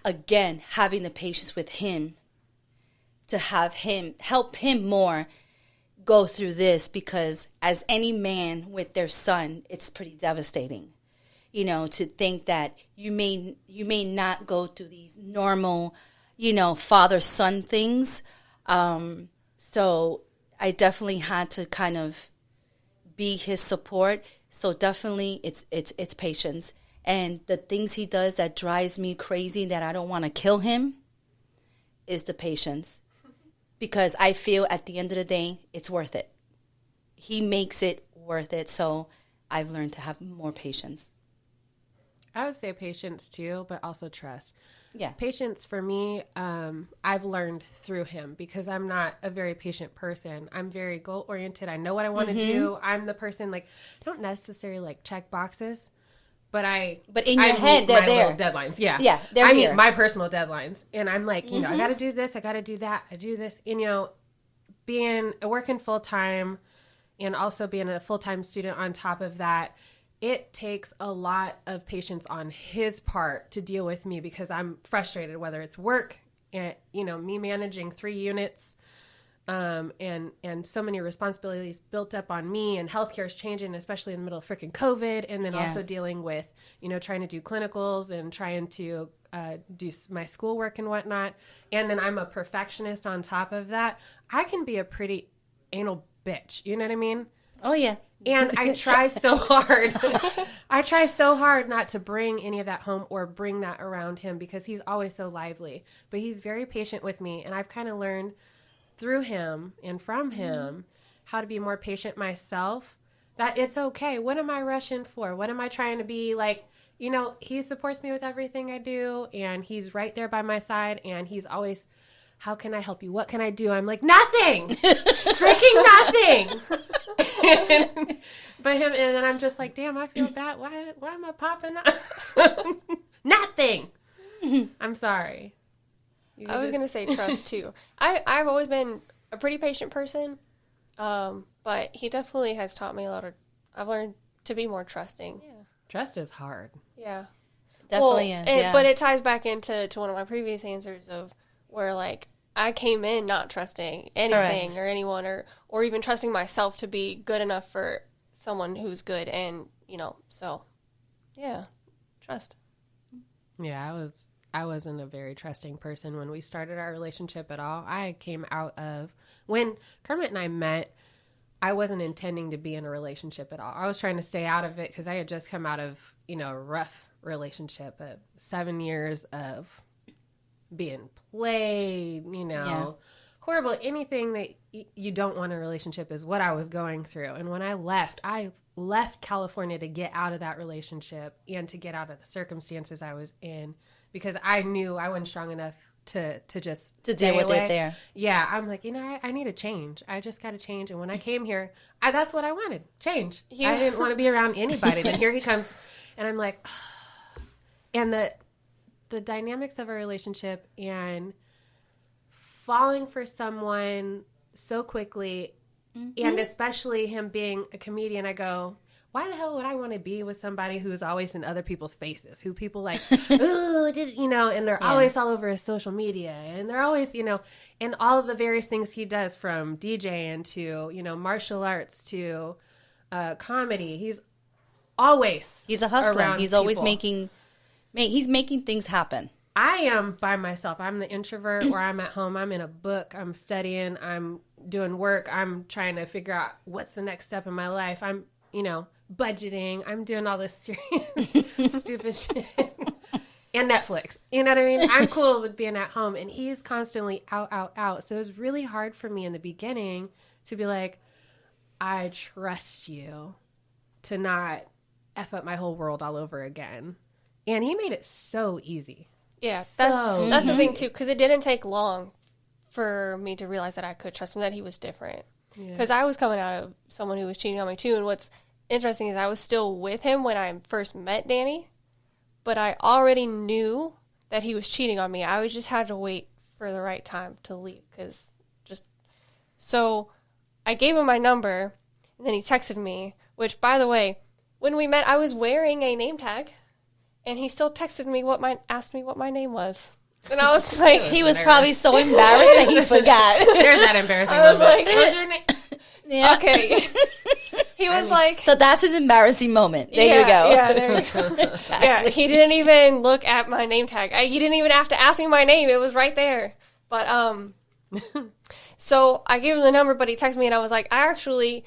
again, having the patience with him to have him help him more go through this, because as any man with their son, it's pretty devastating, to think that you may not go through these normal, father-son things. So I definitely had to kind of be his support. So definitely it's patience. And the things he does that drives me crazy, that I don't want to kill him, is the patience. Because I feel at the end of the day, it's worth it. He makes it worth it. So I've learned to have more patience. I would say patience too, but also trust. Yeah. Patience for me, I've learned through him, because I'm not a very patient person. I'm very goal oriented. I know what I want to do. I'm the person, I don't necessarily check boxes, but in your head, they're there. Little deadlines. Yeah. Yeah. They're I here. meet my personal deadlines, and I'm like, I got to do this. I got to do that. I do this. And, working full time and also being a full-time student on top of that, it takes a lot of patience on his part to deal with me, because I'm frustrated, whether it's work and, me managing 3 units, and so many responsibilities built up on me, and healthcare is changing, especially in the middle of freaking COVID. And then also dealing with, trying to do clinicals and trying to do my schoolwork and whatnot. And then I'm a perfectionist on top of that. I can be a pretty anal bitch. You know what I mean? Oh, yeah. And I try so hard. I try so hard not to bring any of that home or bring that around him, because he's always so lively. But he's very patient with me. And I've kind of learned through him and from him how to be more patient myself, that it's okay. What am I rushing for? What am I trying to be like? He supports me with everything I do, and he's right there by my side, and he's always, how can I help you? What can I do? And I'm like, nothing! Freaking nothing! But him, and then I'm just like, damn, I feel bad. Why am I popping up? Nothing! I'm sorry. I was going to say trust, too. I've always been a pretty patient person, but he definitely has taught me I've learned to be more trusting. Yeah. Trust is hard. Yeah. Definitely is, But it ties back into one of my previous answers of where, I came in not trusting anything or anyone, or even trusting myself to be good enough for someone who's good, and, so, yeah, trust. Yeah, I wasn't a very trusting person when we started our relationship at all. I came out of, when Kermit and I met, I wasn't intending to be in a relationship at all. I was trying to stay out of it, because I had just come out of, a rough relationship, 7 years of being played, horrible. Anything that you don't want in a relationship is what I was going through. And when I left California to get out of that relationship and to get out of the circumstances I was in, because I knew I wasn't strong enough to deal with it there. Yeah, I'm like, I need a change. I just got to change. And when I came here, that's what I wanted, change. Yeah. I didn't want to be around anybody. Then here he comes, and I'm like, and the dynamics of a relationship and falling for someone so quickly, and especially him being a comedian, I go, why the hell would I want to be with somebody who's always in other people's faces, who people like, ooh, and they're always all over his social media, and they're always, and all of the various things he does, from DJing to, martial arts to comedy. He's a hustler. He's always people. making things happen. I am by myself. I'm the introvert where I'm at home. I'm in a book. I'm studying. I'm doing work. I'm trying to figure out what's the next step in my life. I'm, budgeting. I'm doing all this serious, stupid shit. And Netflix. You know what I mean? I'm cool with being at home. And he's constantly out. So it was really hard for me in the beginning to be like, I trust you to not F up my whole world all over again. And he made it so easy. Yeah, that's the thing, too, because it didn't take long for me to realize that I could trust him, that he was different. Because I was coming out of someone who was cheating on me, too, and what's interesting is I was still with him when I first met Danny, but I already knew that he was cheating on me. I just had to wait for the right time to leave, so I gave him my number, and then he texted me, which, by the way, when we met, I was wearing a name tag. And he still texted me asked me what my name was. And I was like... He was probably so embarrassed that he forgot. There's that embarrassing I was moment. like... What was your name? Yeah. Okay. He was like... So that's his embarrassing moment. There you go. Yeah, there you go. Exactly. Yeah, he didn't even look at my name tag. He didn't even have to ask me my name. It was right there. But, so I gave him the number, but he texted me, and I was like, I actually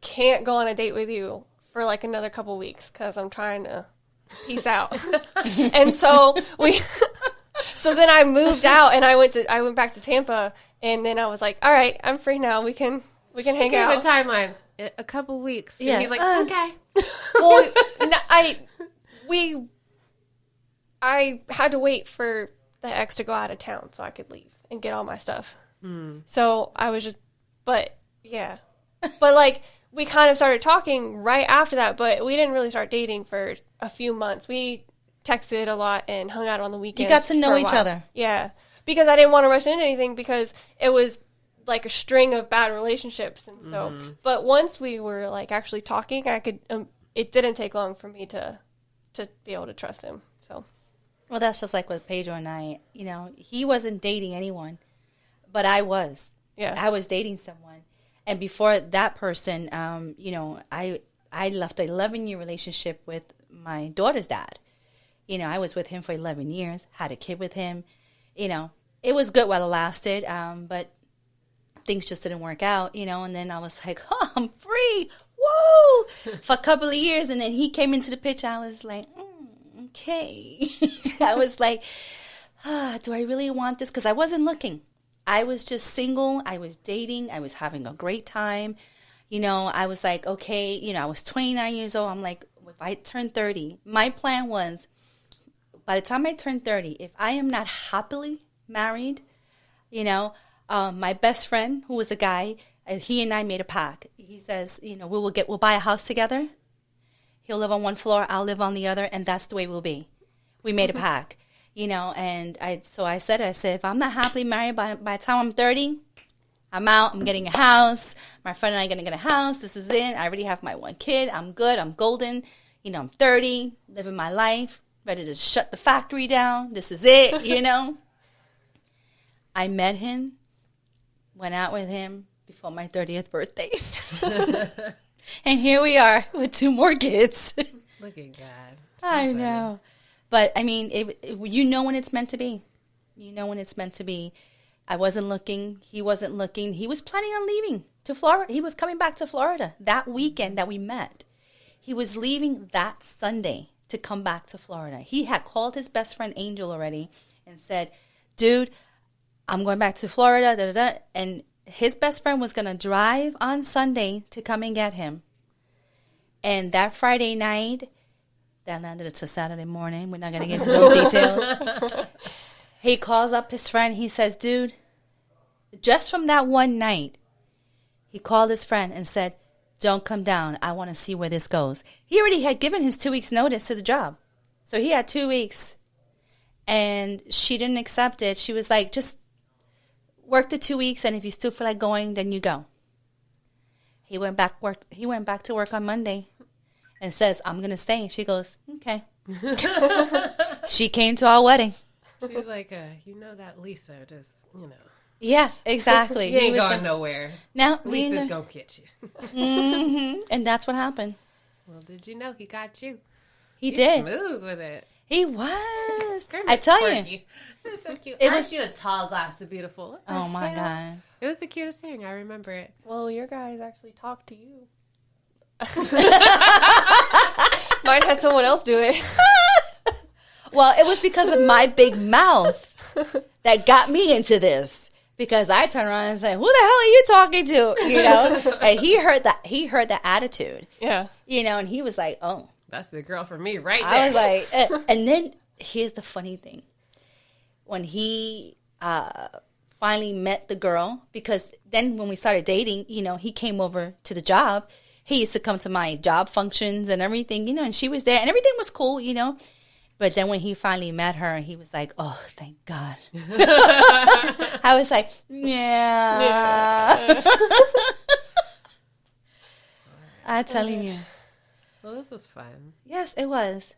can't go on a date with you for like another couple weeks because I'm trying to... Peace out. And so then I moved out and I went back to Tampa, and then I was like, all right, I'm free now. We can hang out. Give a timeline. A couple weeks. Yeah. And he's like, okay. Well, I had to wait for the ex to go out of town so I could leave and get all my stuff. So I was just, but yeah. But like, we kind of started talking right after that, but we didn't really start dating for a few months. We texted a lot and hung out on the weekends. You got to know each other. Yeah. Because I didn't want to rush into anything because it was like a string of bad relationships. And so, but once we were like actually talking, I could, it didn't take long for me to be able to trust him. So. Well, that's just like with Pedro and I, he wasn't dating anyone, but I was. Yeah. I was dating someone. And before that person, I left an 11-year relationship with my daughter's dad. I was with him for 11 years, had a kid with him. It was good while it lasted, but things just didn't work out, And then I was like, oh, I'm free. Woo! For a couple of years. And then he came into the picture. I was like, okay. I was like, do I really want this? Because I wasn't looking. I was just single. I was dating. I was having a great time. I was like, okay, I was 29 years old. I'm like, if I turn 30, my plan was by the time I turn 30, if I am not happily married, my best friend, who was a guy, he and I made a pact. He says, we'll buy a house together. He'll live on one floor. I'll live on the other. And that's the way we'll be. We made a pact. And I said, if I'm not happily married by the time I'm 30, I'm out. I'm getting a house. My friend and I are going to get a house. This is it. I already have my one kid. I'm good. I'm golden. I'm 30, living my life, ready to shut the factory down. This is it, I met him, went out with him before my 30th birthday. And here we are with 2 more kids. Look at God. I know. But, I mean, when it's meant to be. When it's meant to be. I wasn't looking. He wasn't looking. He was planning on leaving to Florida. He was coming back to Florida that weekend that we met. He was leaving that Sunday to come back to Florida. He had called his best friend Angel already and said, dude, I'm going back to Florida. Da, da, da. And his best friend was going to drive on Sunday to come and get him. And that Friday night... that landed to Saturday morning. We're not going to get into those details. He calls up his friend. He says, dude, just from that one night, he called his friend and said, don't come down. I want to see where this goes. He already had given his 2 weeks notice to the job. So he had 2 weeks. And she didn't accept it. She was like, just work the 2 weeks, and if you still feel like going, then you go. He went back to work on Monday. and says, I'm going to stay. She goes, okay. She came to our wedding. She was like, you know that Lisa, just, Yeah, exactly. You ain't going nowhere. No, Lisa's going to get you. Mm-hmm. And that's what happened. Well, did you know he got you? He He's did. smooth with it. He was. Kermit's I tell quirky. you. It was so cute. It Aren't was- you a tall glass of beautiful? What the Oh, my hell? God. It was the cutest thing. I remember it. Well, your guys actually talked to you. Mine had someone else do it. Well, it was because of my big mouth that got me into this. Because I turned around and said, "Who the hell are you talking to?" And he heard that. He heard the attitude. Yeah. And he was like, "Oh." That's the girl for me right there. I was like, and then here's the funny thing. When he finally met the girl, because then when we started dating, he came over to the job. He used to come to my job functions and everything, and she was there, and everything was cool, But then when he finally met her, he was like, "Oh, thank God." I was like, yeah. I'm telling you. Well, this was fun. Yes, it was.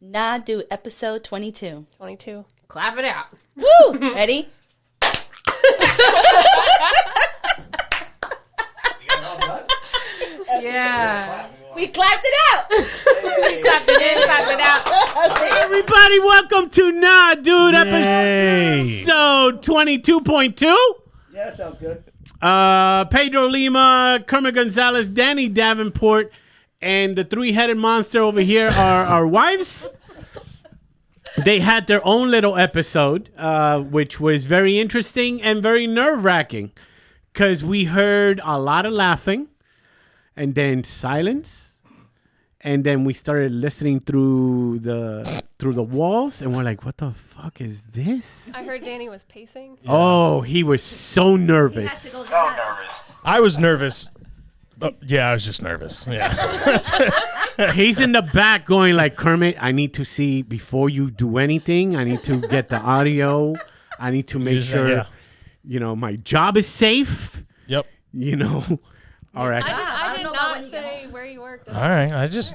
Nah, dude, episode 22. 22. Clap it out. Woo! Ready? Yeah. We clapped it out. Clap it in, clap it out. Everybody, welcome to Nah Dude Yay. episode 22.2. Yeah, that sounds good. Pedro Lima, Kermit Gonzalez, Danny Davenport, and the three-headed monster over here are our wives. They had their own little episode, which was very interesting and very nerve-wracking because we heard a lot of laughing and then silence. And then we started listening through the walls, and we're like, "What the fuck is this?" I heard Danny was pacing. Oh, he was so nervous. I was nervous. Yeah, I was just nervous. Yeah. He's in the back going like, "Kermit, I need to see before you do anything. I need to get the audio. I need to make sure, my job is safe." Yep. All right. I did not say where you worked. All right. I just,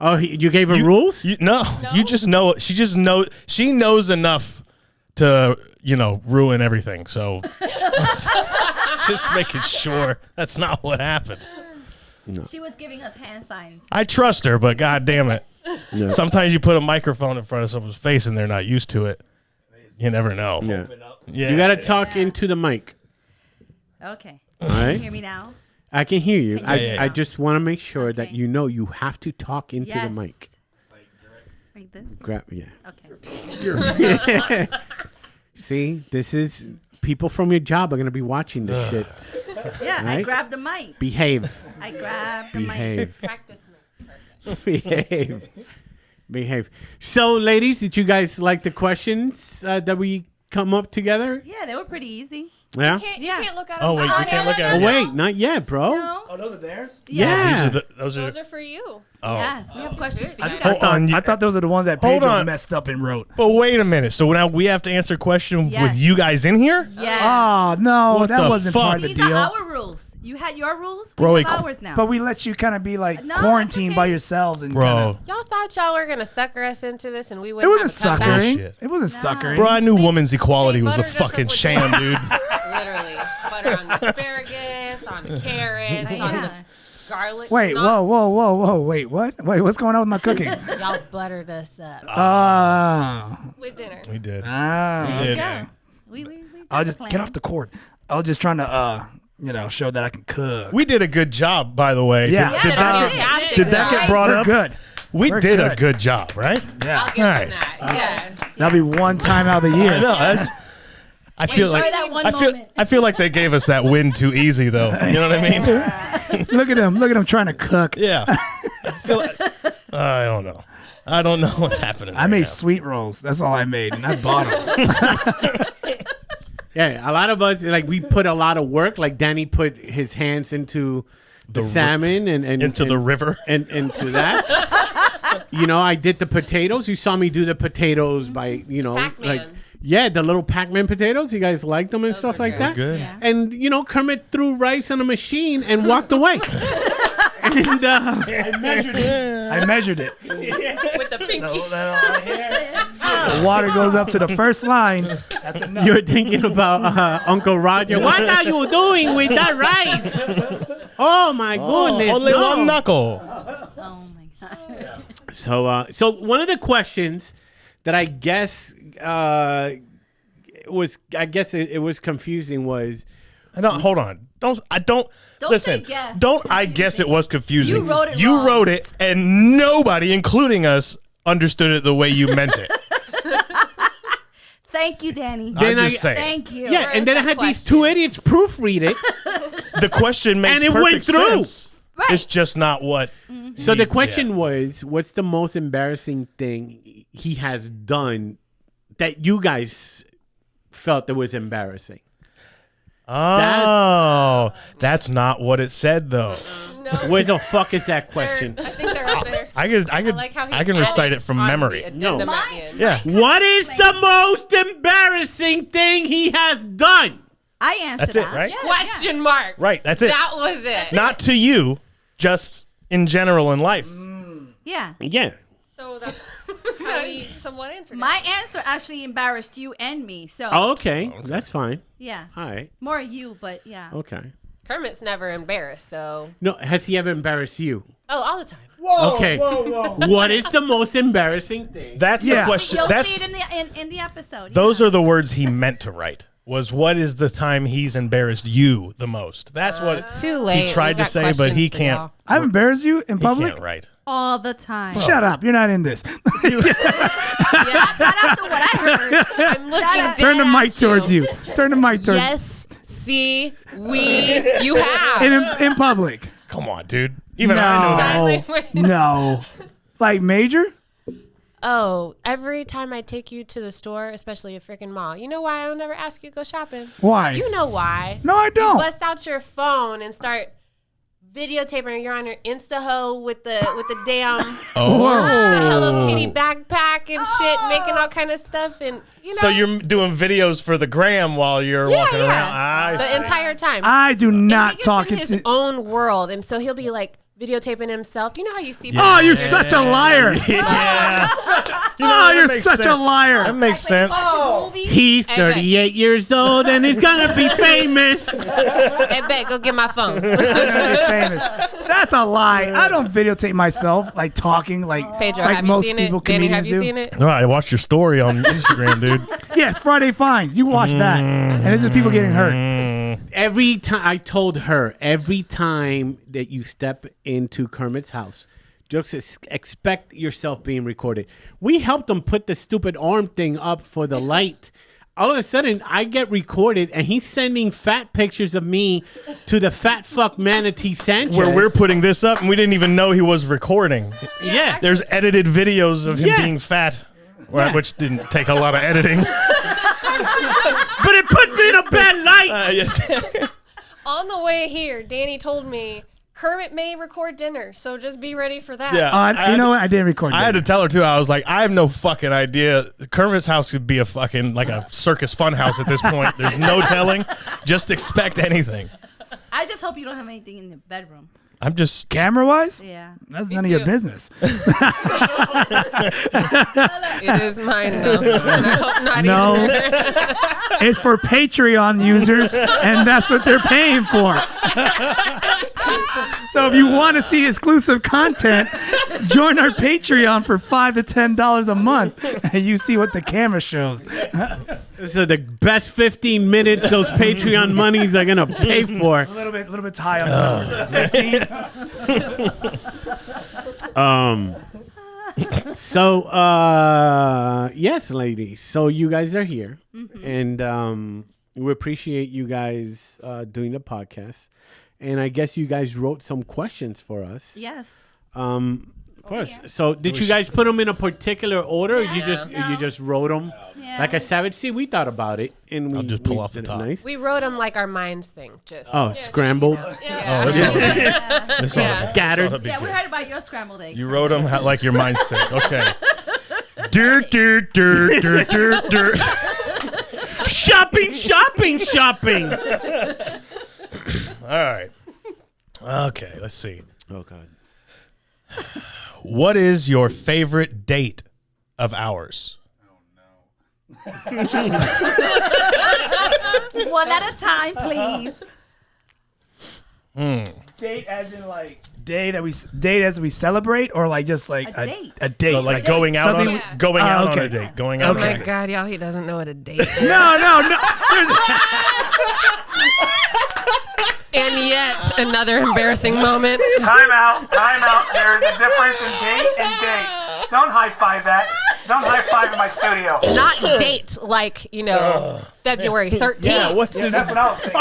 Oh, you gave her rules? No, you just know. She just knows. She knows enough to, ruin everything. So just making sure that's not what happened. She was giving us hand signs. I trust her, but God damn it. Yeah. Sometimes you put a microphone in front of someone's face and they're not used to it. You never know. Yeah. Yeah. You got to talk into the mic. Okay. All right. Can you hear me now? I can hear you. Can I just want to make sure that Okay. you have to talk into the mic. Like this? Grab, yeah. Okay. See, this is people from your job are going to be watching this shit. Yeah, I Right? grabbed the mic. Behave. I grabbed the mic. Behave. Practice makes perfect. Behave. Behave. So, ladies, did you guys like the questions that we come up together? Yeah, they were pretty easy. Yeah? You can't look at Oh, them. wait, you can't look at Oh, it. wait, not yet, bro. No? Oh, those are theirs? Yeah. Those are Those are for you. oh. Yes, we have questions for you Hold guys. on. I thought those are the ones that Hold Pedro on. messed up and wrote. But wait a minute. So now we have to answer questions Yes. with you guys in here? Yeah. Oh, no, What that the wasn't fuck? part of the These deal. are our rules. You had your rules. Bro, We it- have ours now. But we let you kind of be like No, quarantined it's by okay. yourselves. And Bro. Y'all thought y'all were going to sucker us into this and we It wouldn't wasn't have a comeback? suckering. Bullshit. It wasn't suckering. Bro, I knew women's equality was a buttered us up fucking with sham, dude. Literally. Butter on the asparagus, on the carrots, on the garlic. Wait, whoa. Wait, what? Wait, what's going on with my cooking? Y'all buttered us up. With dinner. We did. Ah. We did. Yeah. We I'll just get off the cord. I was just trying to, show that I can cook. We did a good job, by the way. Yeah. Did that Fantastic. did that get brought We're up? good. We We're did a good. good job, right? Yeah. I'll give All them right. that. Yes. That'll be one time out of the I year. know. I feel Enjoy like that one I feel moment. I feel like they gave us that win too easy, though. You know what I mean? Look at him trying to cook. Yeah. I feel like, I don't know. I don't know what's happening. I right made now. sweet rolls. That's all I made, and I bought them. Yeah, a lot of us, like, we put a lot of work. Like, Danny put his hands into the salmon and into the river. and into that. I did the potatoes. You saw me do the potatoes by, Pac-Man. like, yeah, the little Pac-Man potatoes. You guys liked them and stuff are like good. that. Good. Yeah. And, Kermit threw rice on a machine and walked away. And And I measured it. With the pinky. The water goes up to the first line. That's enough. you're thinking about Uncle Roger. What are you doing with that rice? Oh my goodness! Only no. one knuckle. Oh my god. So one of the questions that I guess it was confusing was. No, hold on. Don't listen. say guess. Don't I guess it was confusing. You wrote it You wrong. wrote it, and nobody, including us, understood it the way you meant it. Thank you, Danny. I'm Then just saying. Thank you. Yeah, and then I had these two idiots proofread it. The question makes And it perfect went through. sense. It's just not what. So the question was, what's the most embarrassing thing he has done that you guys felt that was embarrassing? Oh, that's not what it said though. No. Where the fuck is that question? I think they're up there. I like how he can recite added it from on memory. the addendum No. at the end. Yeah, What is the most embarrassing thing he has done? I answered that's it, that. right? Question mark. Right, that's it. That was it. Not to you, just in general in life. Yeah. Yeah. So that's how we somewhat answered it. My answer actually embarrassed you and me. So, Oh, okay. That's fine. yeah. All right. More you, but yeah. Okay. Kermit's never embarrassed, so. No, has he ever embarrassed you? Oh, all the time. Okay. What is the most embarrassing thing? That's Yeah. the question. You'll That's see it in the episode. those are the words he meant to write. Was what is the time he's embarrassed you the most? That's what Too late. he tried to say, but he can't. I've embarrassed you in He public. can't write. all the time. Shut up. You're not in this. Yeah, Not after what I heard. I'm looking Turn the dead mic at towards you. Turn the mic towards Yes, see, you have. in public. Come on, dude. Even I know that. No. No. Like major? Oh, every time I take you to the store, especially a freaking mall, you know why I don't ever ask you to go shopping? Why? You know why. No, I don't. Bust out your phone and start videotaping, or you're on your Insta-ho with the damn Hello Kitty backpack and shit, making all kind of stuff, and you know. So you're doing videos for the gram while you're walking around. I the see. entire time. I do And not he gets talk in his to. own world, and so he'll be like videotaping himself. You know how you see? Oh, you're such a liar. Yeah. You know, Oh, that you're makes such a sense. liar. That makes sense. He's 38 years old and he's gonna be famous. Hey, babe, go get my phone. I'm gonna be famous. That's a lie. I don't videotape myself like talking like Pedro, like have you most seen people it? Danny, have comedians you do. seen it? No, I watched your story on Instagram, dude. Yes, Friday Finds. You watch that, and it's just people getting hurt. Every time I told her, every time that you step into Kermit's house, just expect yourself being recorded. We helped him put the stupid arm thing up for the light. All of a sudden, I get recorded, and he's sending fat pictures of me to the fat fuck manatee Sanchez. Where we're putting this up, and we didn't even know he was recording. yeah. There's edited videos of him Yeah. being fat, which didn't take a lot of editing. But it put me in a bad light. Yes. On the way here, Danny told me Kermit may record dinner, so just be ready for that. Yeah. You know what? I didn't record. I had that. to tell her too. I was like, I have no fucking idea. Kermit's house could be a fucking like a circus fun house at this point. There's no telling. Just expect anything. I just hope you don't have anything in the bedroom. I'm just Camera wise, Yeah. that's none of your too. business. It is mine, though. And I hope not No. either. It's for Patreon users, and that's what they're paying for. So if you want to see exclusive content, join our Patreon for $5 to $10 a month, and you see what the camera shows. So the best 15 minutes those Patreon monies are gonna pay for. A little bit high on the number. So yes, ladies. So you guys are here, and we appreciate you guys doing the podcast. And I guess you guys wrote some questions for us. Yes. First, so did you guys put them in a particular order? Or you just wrote them Yeah. like a savage? See, we thought about it, and we I'll just pull we off the did it top. Nice. We wrote them like our minds think. Just Scrambled, this one. scattered. Yeah, we heard about your scrambled egg. You wrote them like your mind's think. Okay. Dirt, dirt, dirt, dirt, dirt, dirt. Shopping. All right. Okay, let's see. Oh God. What is your favorite date of ours? One at a time, please. Date as in like date as we celebrate, or like just like A date. A date. So like going out on something- going out on okay. a date. Going out Oh on my a date. God, y'all, he doesn't know what a date is. No. And yet, another embarrassing moment. Time out. There is a difference in date and date. Don't high five that. Don't high five in my studio. Not date, like, February 13th. Yeah, what's his? That's what I was thinking.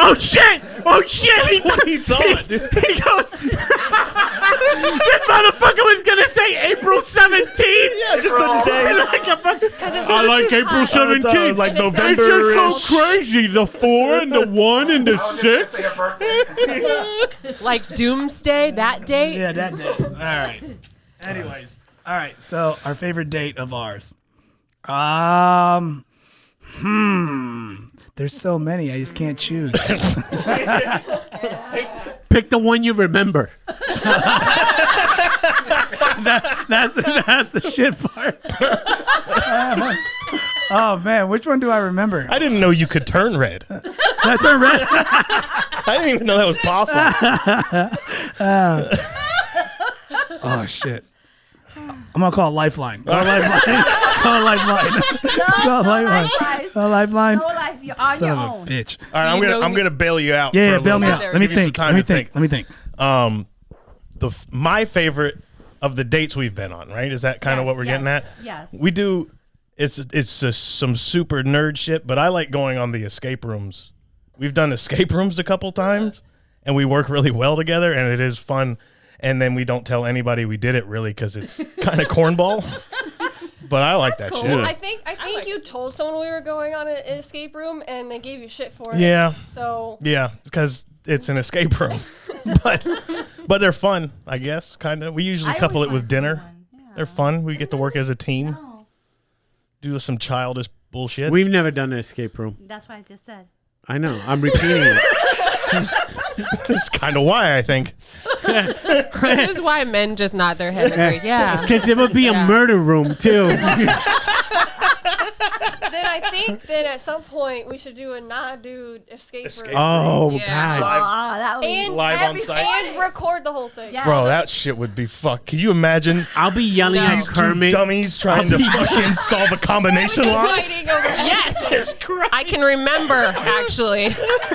Oh shit! What he thought, dude? He goes. That motherfucker was gonna say April 17th. Yeah, just a day. Like a fuck- it's I not like too April hot. 17th. Like And it's It's just November. so crazy. The 4 and the 1 and the 6. Like Doomsday, that date. Yeah, that day. All right. Anyways, all right. So our favorite date of ours. There's so many. I just can't choose. Pick the one you remember. That's the shit part. Oh man, which one do I remember? I didn't know you could turn red. That's a red. I didn't even know that was possible. Oh shit. I'm gonna call Lifeline. Call Lifeline. Call Lifeline. Call Lifeline. Guys, Call Lifeline. no life. You're on Son your of own. a bitch. All right, I'm gonna bail you out. Yeah, for a bail me little out. bit. Let me Give you some think. time Let me to think. My favorite of the dates we've been on, right? Is that kind of Yes, what we're getting yes, at? yes. We do. It's just some super nerd shit, but I like going on the escape rooms. We've done escape rooms a couple times, and we work really well together, and it is fun. And then we don't tell anybody we did it really because it's kind of cornball. But I like that shit. I think you told someone we were going on an escape room and they gave you shit for it. Yeah. So Yeah, because it's an escape room. but they're fun, I guess, kind of. We usually I couple always it with wanted to do dinner. one. Yeah. They're fun. We get to work as a team, No, do some childish bullshit. We've never done an escape room. that's what I just said. I know. I'm repeating it. That's kind of why I think. This is why men just nod their head and agree. Yeah. Because it would be a murder room, too. then I think that at some point we should do a dude escape room. Oh, Yeah. God. That was And Live on site. and record the whole thing. Yeah. Bro, that shit would be fuck. Can you imagine I'll be yelling at these two Kermit. dummies trying to fucking solve a combination lock? Fighting over Yes. I can remember, actually.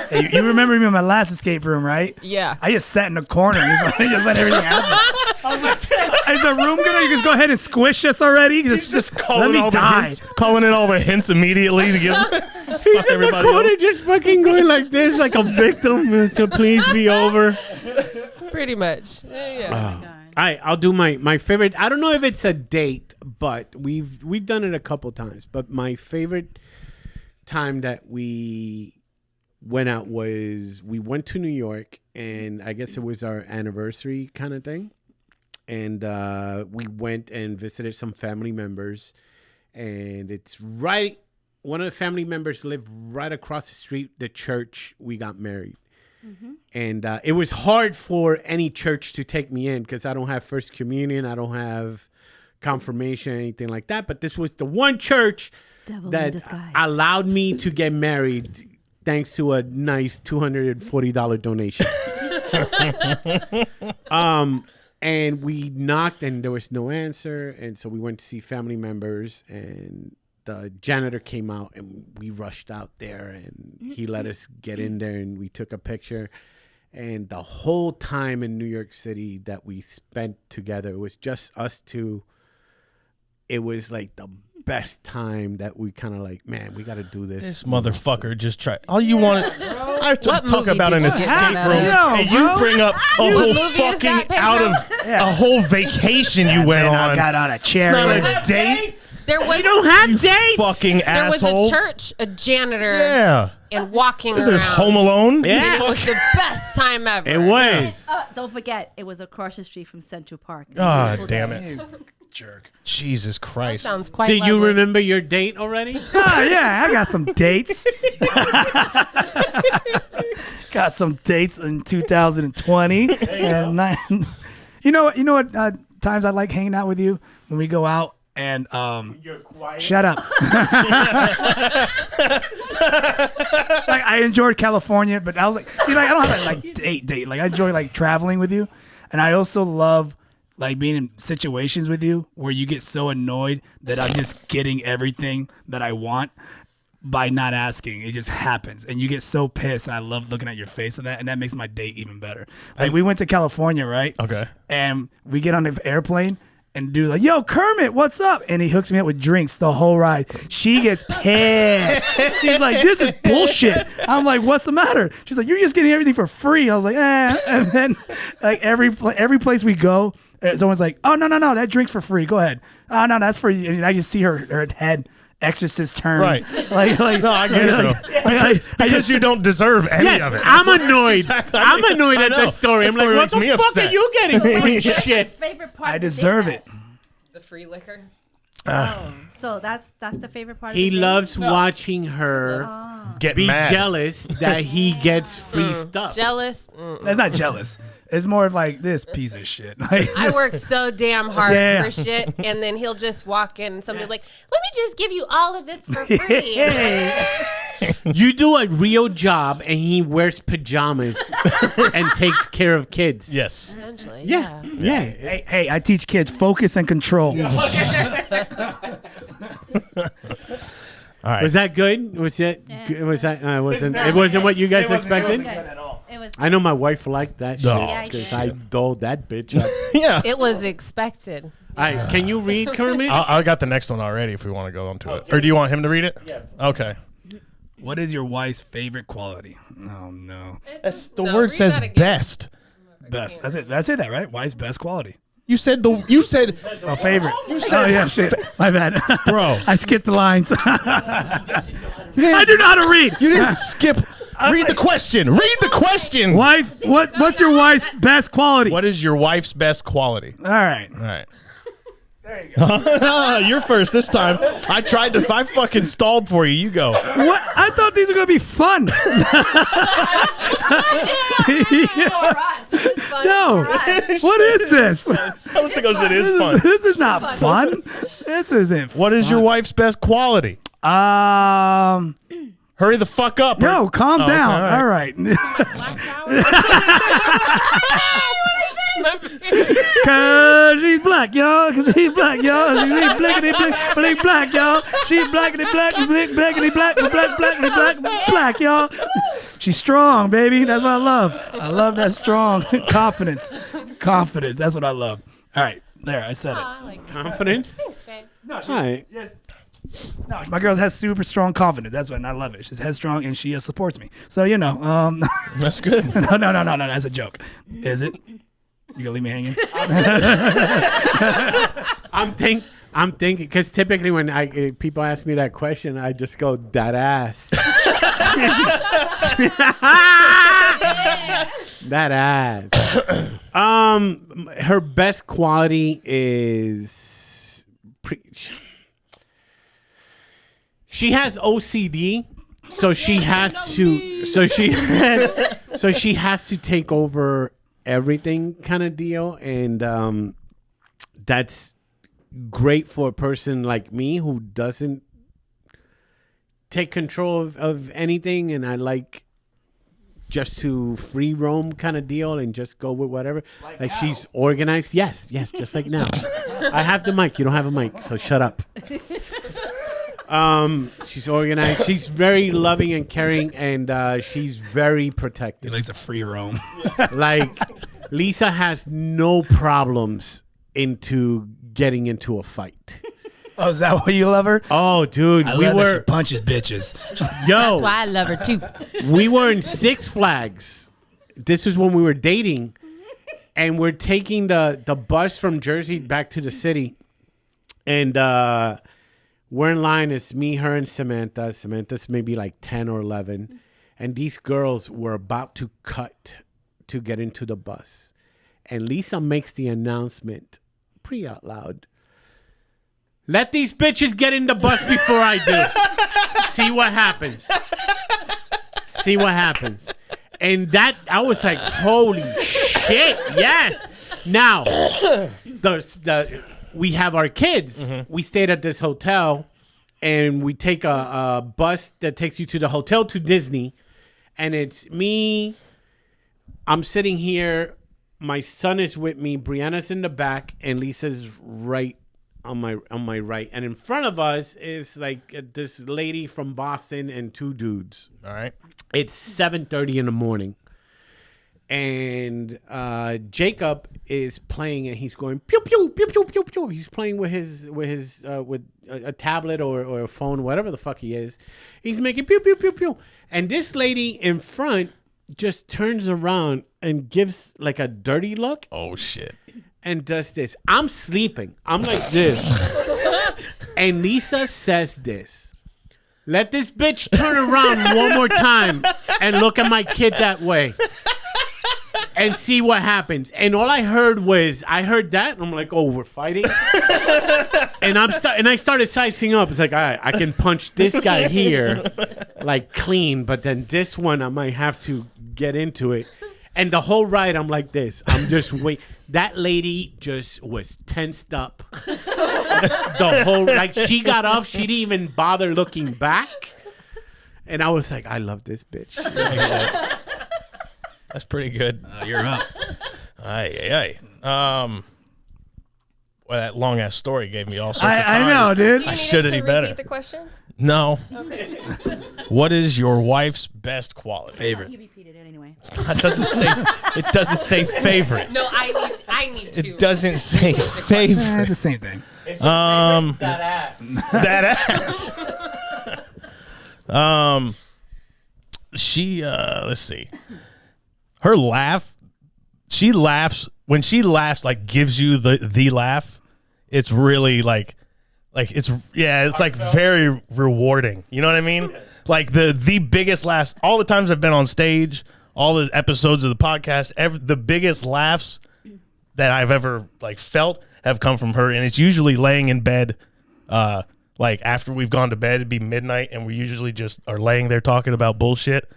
Hey, you remember me in my last escape room, right? Yeah. I just sat in the corner and just let everything happen. I was like, is the room gonna? You just go ahead and squish us already? Just let Calling me all the die. hints, calling in all the hints immediately to give fuck everybody Corner over. just fucking going like this, like a victim. So please be over. Pretty much. Yeah. All right, I'll do my favorite. I don't know if it's a date, but we've done it a couple times. But my favorite time that we went out was we went to New York, and I guess it was our anniversary kind of thing. And we went and visited some family members, and it's right. One of the family members lived right across the street, the church we got married. And it was hard for any church to take me in because I don't have First Communion. I don't have confirmation, anything like that. But this was the one church Devil in that disguise. allowed me to get married thanks to a nice $240 donation. And we knocked and there was no answer. And so we went to see family members, and the janitor came out and we rushed out there, and he let us get in there and we took a picture. And the whole time in New York City that we spent together, it was just us two. It was like the best time that we kind of like, man, we got to do this. This motherfucker just tried. All you want I talk movie about did an you get escape out room, of? and you bring up a whole movie is fucking that, Pedro? out of a whole vacation you went And I on. got on a chair. It's not a date. There was We don't have dates. Fucking there was asshole. a church, a janitor, Yeah. and walking This around. is Home Alone. Yeah. And it was the best time ever. It was. Don't forget, it was across the street from Central Park. Ah, Beautiful damn day. it. Jerk. Jesus Christ. Sounds quite Did you lovely. remember your date already? Oh, yeah, I got some dates. Got some dates in 2020. And You know what? Times I like hanging out with you when we go out and You're quiet. shut up. Like I enjoyed California, but I was like, see, like I don't have to like date. Like I enjoy like traveling with you, and I also love like being in situations with you where you get so annoyed that I'm just getting everything that I want by not asking. It just happens, and you get so pissed. And I love looking at your face and that makes my date even better. Like we went to California, right? Okay. And we get on the airplane. And dude's like, yo, Kermit, what's up? And he hooks me up with drinks the whole ride. She gets pissed. She's like, this is bullshit. I'm like, what's the matter? She's like, you're just getting everything for free. I was like, eh. And then like every place we go, someone's like, oh, no, that drink's for free. Go ahead. Oh, no, that's for you. And I just see her head exorcist turn. Right. Like No, I get it though. Because you don't deserve any of it. I'm annoyed. exactly- I'm annoyed I at know. the story. I'm That like, story what the makes me fuck upset. are you getting free shit? Favorite part. I of the deserve date it. The free liquor. night? So that's the favorite part. He of the date? loves watching her Get be mad. jealous that he gets free stuff. Jealous. That's not jealous. It's more of like this piece of shit. Like, I work so damn hard Yeah. for shit, and then he'll just walk in and somebody like, let me just give you all of this for free. You do a real job, and he wears pajamas and takes care of kids. Yes. Essentially, Yeah. Hey, I teach kids focus and control. All right. Was that good? Was it? Was that? It wasn't what you guys expected. It was. I know my wife liked that shit No. Yeah, because yeah. I doled that bitch up. Yeah. It was expected. All right, can you read, Kermit? I got the next one already if we want to go into it. Or do you want him to read it? Yeah. Okay. What is your wife's favorite quality? Oh no, The No, word read says that again. best. best. That's it. That's it. That right? Wife's best quality. You said Oh, favorite. Oh yeah, shit. My bad, Bro. I skipped the lines. I do know how to read. You didn't skip. Read the question. Read the question. Wife, what's your wife's best quality? What is your wife's best quality? All right. All right. There you go. You're first this time. I fucking stalled for you. You go. What? I thought these were gonna be fun. No. What is this? Alyssa goes, it is fun. This is not fun. This isn't. Fun. What is your wife's best quality? Hurry the fuck up. Yo, calm Oh, down. okay, all right. Black power. Cause she's black, y'all. Cause she's black, y'all. She's blackity black, y'all. She's blackity black, y'all. She's strong, baby. That's what I love. I love that strong confidence. That's what I love. All right, there. I said it. I like Confidence? Thanks, babe. No, she's, All right. yes. No, my girl has super strong confidence. That's what, and I love it. She's headstrong and she supports me. So That's good. no. That's a joke. Is it? You gonna leave me hanging? I'm thinking because typically when people ask me that question, I just go that ass. That ass. Her best quality is she has OCD, so she has to. So she has to take over everything, kind of deal, and that's great for a person like me who doesn't take control of anything, and I like just to free roam kind of deal and just go with whatever. Like she's organized. Yes, just like now. I have the mic. You don't have a mic, so shut up. She's organized. She's very loving and caring, and she's very protective. He likes a free roam. Like Lisa has no problems into getting into a fight. Oh, is that why you love her? Oh, dude, I we love that she were punches bitches. yo. That's why I love her too. We were in Six Flags. This is when we were dating, and we're taking the bus from Jersey back to the city, and we're in line. It's me, her, and Samantha. Samantha's maybe like 10 or 11, and these girls were about to cut to get into the bus, and Lisa makes the announcement pretty out loud. Let these bitches get in the bus before I do. See what happens. And that, I was like, holy shit, yes. Now, we have our kids. We stayed at this hotel, and we take a bus that takes you to the hotel to Disney, and it's me. I'm sitting here. My son is with me. Brianna's in the back, and Lisa's right on my right. And in front of us is like this lady from Boston and two dudes. All right. It's 7:30 in the morning. And Jacob is playing, and he's going pew pew pew pew pew pew. He's playing with a tablet or a phone, whatever the fuck he is. He's making pew pew pew pew. And this lady in front just turns around and gives like a dirty look. Oh shit. And does this. I'm sleeping. I'm like this. And Lisa says this. Let this bitch turn around one more time and look at my kid that way. And see what happens. And all I heard was, I heard that, and I'm like, oh, we're fighting? And I started sizing up. It's like, all right, I can punch this guy here, like clean, but then this one, I might have to get into it. And the whole ride, I'm like this. I'm just wait. That lady just was tensed up. The whole, like, she got off. She didn't even bother looking back. And I was like, I love this bitch. That's pretty good. You're up. Aye. Well, that long ass story gave me all sorts of I time. know, dude. Do you I need should us have to done better. repeat the question? No. Okay. What is your wife's best quality? Favorite. He repeated it anyway. It doesn't say. It doesn't say favorite. No, I need to. It doesn't say favorite. It's the same thing. That ass. That ass. She. Let's see. Her laugh. She laughs when she laughs. Like gives you the laugh. It's really like it's like very rewarding. You know what I mean? Like the biggest laughs. All the times I've been on stage, all the episodes of the podcast, the biggest laughs that I've ever like felt have come from her, and it's usually laying in bed. Like after we've gone to bed, it'd be midnight, and we usually just are laying there talking about bullshit.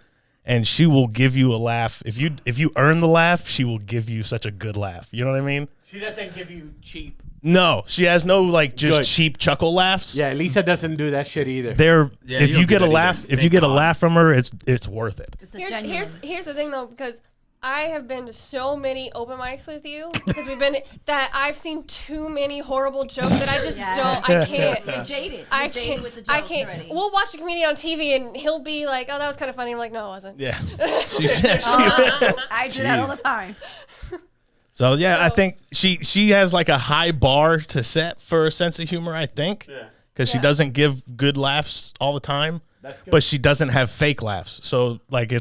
And she will give you a laugh. If you earn the laugh, she will give you such a good laugh. You know what I mean? She doesn't give you cheap. No, she has no like just Good. cheap chuckle laughs. Yeah, Lisa doesn't do that shit either. Yeah, if you you don't get do a that laugh, either. if you Thank get a God. laugh from her, it's worth it. It's a Here's genuine. the thing though, because I have been to so many open mics with you because we've been that I've seen too many horrible jokes that I just don't. I can't. You're jaded. I You're jaded can't. with the jokes I can't. already. We'll watch a comedian on TV and he'll be like, "Oh, that was kind of funny." I'm like, "No, it wasn't." Yeah. I do that all the time. So yeah, I think she has like a high bar to set for a sense of humor. I think because she doesn't give good laughs all the time, but she doesn't have fake laughs. So like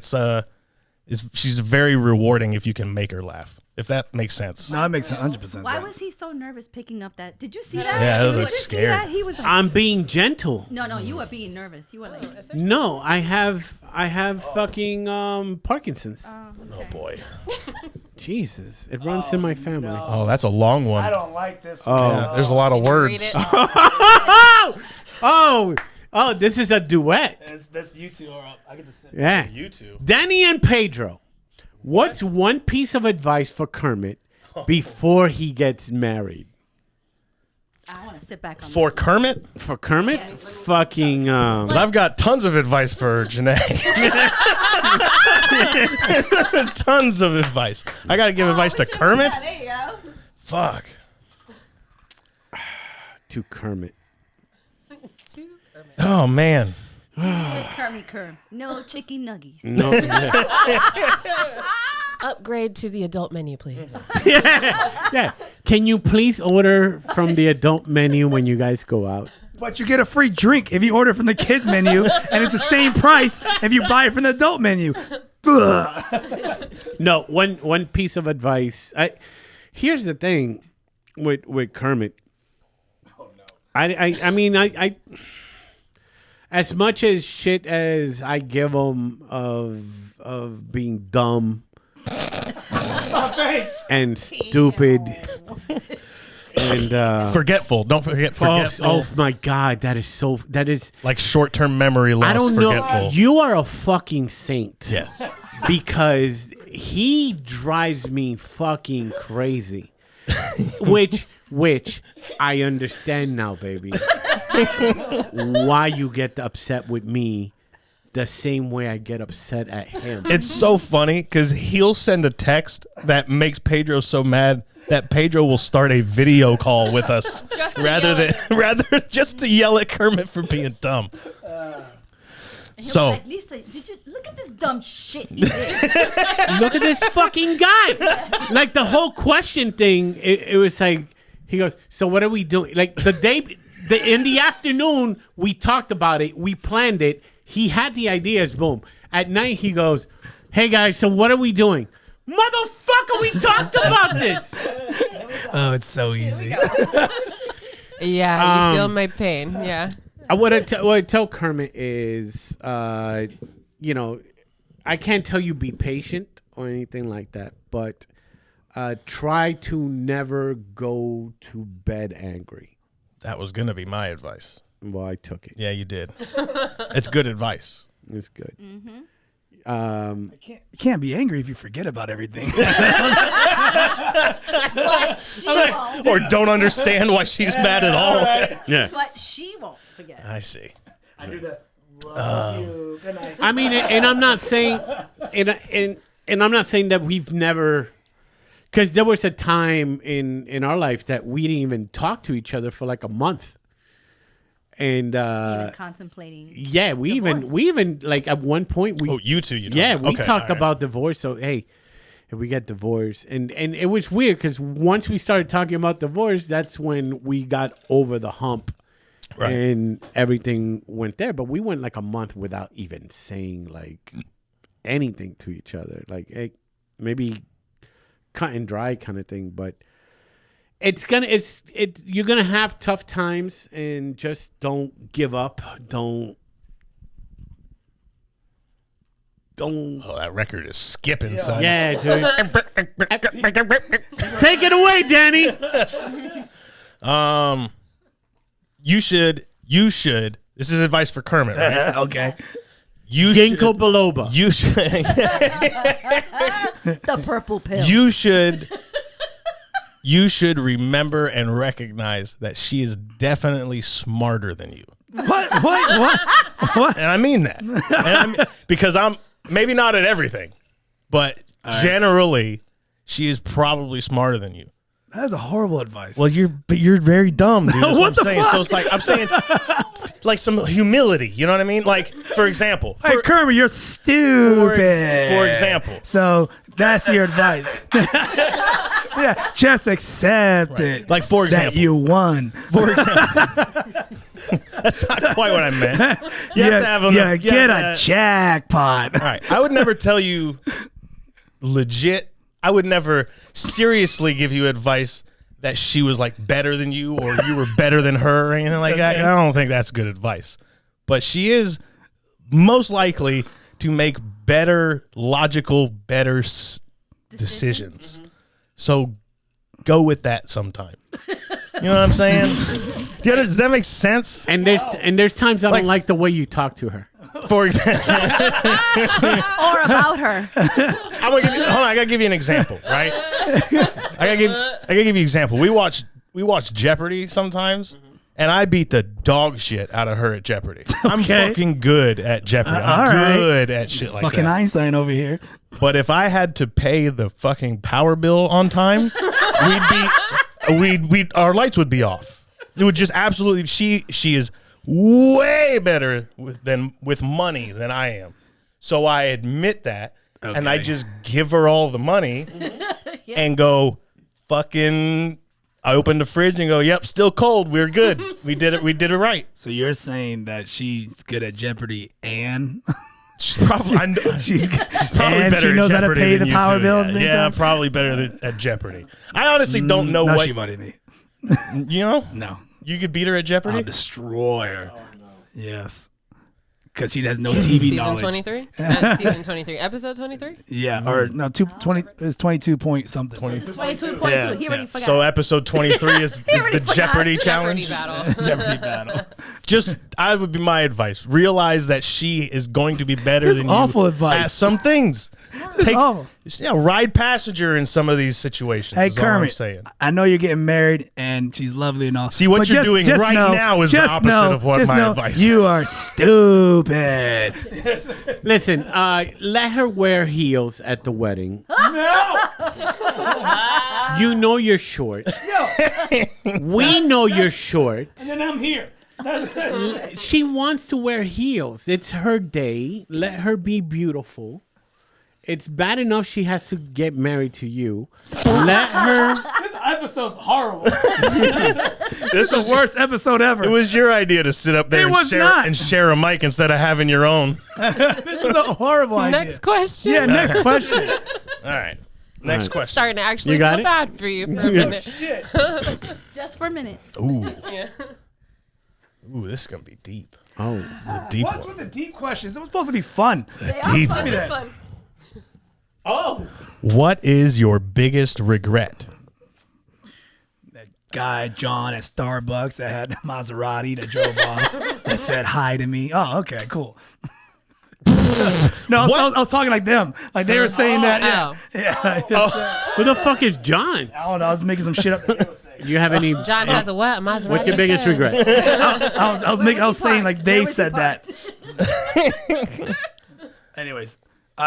she's very rewarding if you can make her laugh. If that makes sense. No, it makes 100% Why sense. was he so nervous picking up that? Did you see that? Yeah, I Did looked you see scared. that? He was like, I'm being gentle. no, you were being nervous. You were like, No, I have fucking Parkinson's. Oh boy. Jesus, it runs in my family. Oh, that's a long one. I don't like this. Yeah, there's a lot of Read words. it. Oh, this is a duet. That's you two are up. I get to sit. Yeah. You two. Danny and Pedro. What's one piece of advice for Kermit before he gets married? I want to sit back on For this. Kermit, For Kermit? Fucking I've got tons of advice for Janae. Tons of advice. I gotta give advice to Kermit. There you go. Fuck. to Kermit. Oh man. Kermit. No chicken nuggies. No. Upgrade to the adult menu, please. Yeah. Can you please order from the adult menu when you guys go out? But you get a free drink if you order from the kids menu, and it's the same price if you buy it from the adult menu. Ugh. No, one piece of advice. Here's the thing with Kermit. Oh no. I mean I as much as shit as I give him of being dumb and stupid and Forgetful. Don't forget forgetful. oh my God, that is Like short-term memory loss. I don't forgetful. know. You are a fucking saint. Yes. Because he drives me fucking crazy. Which I understand now, baby. Why you get upset with me the same way I get upset at him. It's so funny because he'll send a text that makes Pedro so mad that Pedro will start a video call with us rather just to yell at Kermit for being dumb. And he'll be like, Lisa, did you look at this dumb shit you did? Look at this fucking guy. Like the whole question thing, it was like, he goes, so what are we doing? Like in the afternoon, we talked about it. We planned it. He had the ideas. Boom. At night, he goes, hey guys, so what are we doing? Motherfucker, we talked about this. Oh, it's so easy. Yeah, you feel my pain. Yeah. What I tell Kermit is, you know, I can't tell you be patient or anything like that, but try to never go to bed angry. That was going to be my advice. Well, I took it. Yeah, you did. It's good advice. It's good. You can't be angry if you forget about everything. But she won't. Or don't understand why she's mad at all. Yeah. But she won't forget. I see. I do that. Love you. Good night. I mean, and I'm not saying, and I'm not saying that we've never, because there was a time in our life that we didn't even talk to each other for like a month. And Even contemplating. yeah, we even like at one point we You two. we talked about divorce. So hey, if we get divorced, and it was weird because once we started talking about divorce, that's when we got over the hump, Right. and everything went there. But we went like a month without even saying like anything to each other, like hey, maybe cut and dry kind of thing, but. You're gonna have tough times, and just don't give up. Don't. Oh, that record is skipping, son. Yeah, dude. Take it away, Danny. You should. This is advice for Kermit, right? Okay. You Ginkgo should. biloba. You should. The purple pill. You should remember and recognize that she is definitely smarter than you. What? And I mean that. Because I'm maybe not at everything, but generally she is probably smarter than you. That is a horrible advice. Well, you're very dumb, dude. That's what I'm saying. fuck? So it's like I'm saying like some humility, you know what I mean? Like for example, Hey, Kermit, you're stupid. for example. So that's your advice. Yeah, just accept it. Like for example, that you won. For example. That's not quite what I meant. You have to have enough. Get a jackpot. All right. I would never tell you legit. I would never seriously give you advice that she was like better than you or you were better than her or anything like that. I don't think that's good advice. But she is most likely to make better, logical, better decisions. Mm-hmm. So go with that sometime. You know what I'm saying? Does that make sense? And there's times I don't like the way you talk to her. For example, Or about her. hold on, I gotta give you an example, right? I gotta give you an example. We watch Jeopardy sometimes, and I beat the dog shit out of her at Jeopardy. I'm fucking good at Jeopardy. I'm good at shit like Fucking that. Einstein over here. But if I had to pay the fucking power bill on time, our lights would be off. It would just absolutely. She is way better with money than I am. So I admit that, and I just give her all the money and go fucking. I open the fridge and go, "Yep, still cold. We're good. We did it. We did it right." So you're saying that she's good at Jeopardy and She's probably she's probably and better she knows at how to Jeopardy pay than the you power two, bill. yeah. At the same Yeah, time? probably better at Jeopardy. I honestly don't know no, what she wanted me. you know. No, You could beat her at Jeopardy. I'll destroy her. Oh, no. Yes, because she has no TV Season knowledge. 23? Season 23. Episode 23? Yeah, or no, 20. It's 22 point something. 22.2. Yeah, He already forgot. So episode 23 is the Jeopardy challenge. Jeopardy battle. Jeopardy battle. Just I would be my advice. Realize that she is going to be better That's than awful you advice. at some things. Take Oh. ride passenger in some of these situations. Hey, is all I'm Kermit, saying. I know you're getting married and she's lovely and all. See, what but you're doing right now is the opposite of what my advice You is. are stupid. Listen, let her wear heels at the wedding. No. You know you're short. We know you're short. And then I'm here. She wants to wear heels. It's her day. Let her be beautiful. It's bad enough she has to get married to you. Let her. This episode's horrible. This the worst episode ever. It was your idea to sit up there It was and not. share a mic instead of having your own. This is a horrible idea. Next question. Yeah, next question. All right. Next question. Starting to actually You got feel it? bad for you for a minute. Shit. Just for a minute. Ooh. Yeah. Ooh, this is going to be deep. Oh. It's a deep What's one. with the deep questions? It was supposed to be fun. Deep. This is fun. Oh. What is your biggest regret? That guy, John, at Starbucks that had the Maserati that drove off that said hi to me. Oh, okay, cool. No, I was talking like them. Like they were saying that. Yeah. Who the fuck is John? I don't know. I was making some shit up. That they were saying. You have any? John has a what? A Maserati. What's your biggest regret? I was saying like they said that. Anyways,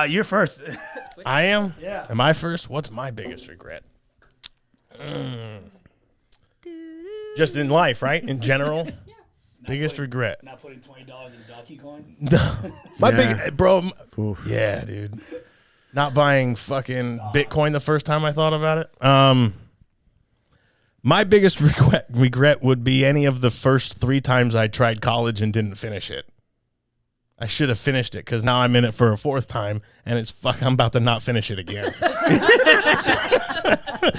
you're first. I am? Yeah. Am I first? What's my biggest regret? Just in life, right? In general? Biggest regret. Not putting $20 in Donkey Coin. My Yeah. big, bro. Oof. Yeah, dude. Not buying fucking Bitcoin the first time I thought about it. My biggest regret would be any of the first 3 times I tried college and didn't finish it. I should have finished it because now I'm in it for a 4th time and I'm about to not finish it again.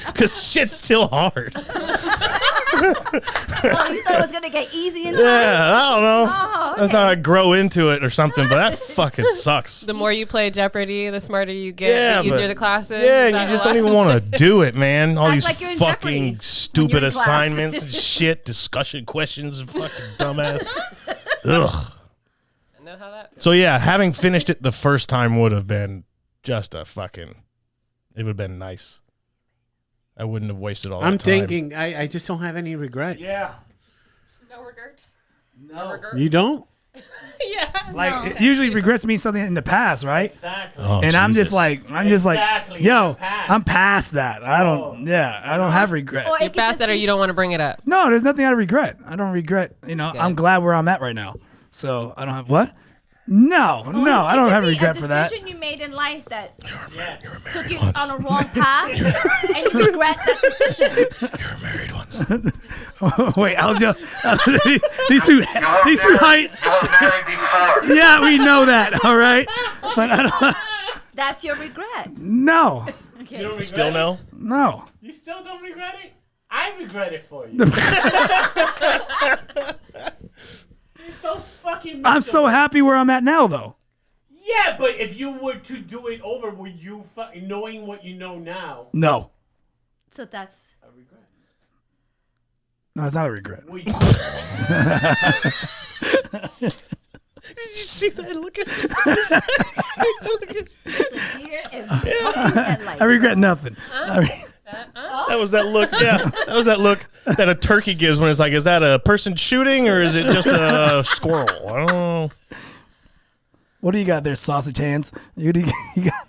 Because shit's still hard. Oh, you thought it was gonna get easy in life? Yeah, I don't know. Oh, I thought I'd grow into it or something, but that fucking sucks. The more you play Jeopardy, the smarter you get, Yeah, the easier but- the class is. Yeah, Is and you that just why? don't even want to do it, man. All Act these like you're in fucking Jeopardy when stupid you're in class. assignments and shit, discussion questions and fucking dumbass. Ugh. I know how that. So yeah, having finished it the first time would have been just a fucking. It would have been nice. I wouldn't have wasted all that I'm time. thinking. I just don't have any regrets. Yeah. No regrets. No. You don't? Yeah. Like it usually regrets means something in the past, right? Exactly. Oh, And I'm just Jesus. like, Exactly, yo, you're past. I'm past that. I don't have regret. Or it You're could past just that, or be- you don't want to bring it up. No, there's nothing I regret. I don't regret. You know, good. I'm glad where I'm at right now. So I don't have what? No, I don't have regret for that. A decision you made in life that took you on a wrong path, and you regret that decision. You were married once. Wait, I was just these two height. Yeah, we know that. All right, but I don't. That's your regret. No, Okay. Still no? no. You still don't regret it? I regret it for you. You're so fucking. I'm so happy where I'm at now, though. Yeah, but if you were to do it over, would you knowing what you know now? No, So that's A regret. no, it's not a regret. Would you, Did you see that? Look at it's a deer and fucking headlight. I regret nothing. that was that look. Yeah, that was that look that a turkey gives when it's like, is that a person shooting or is it just a squirrel? I don't know. What do you got there, sausage hands? You got?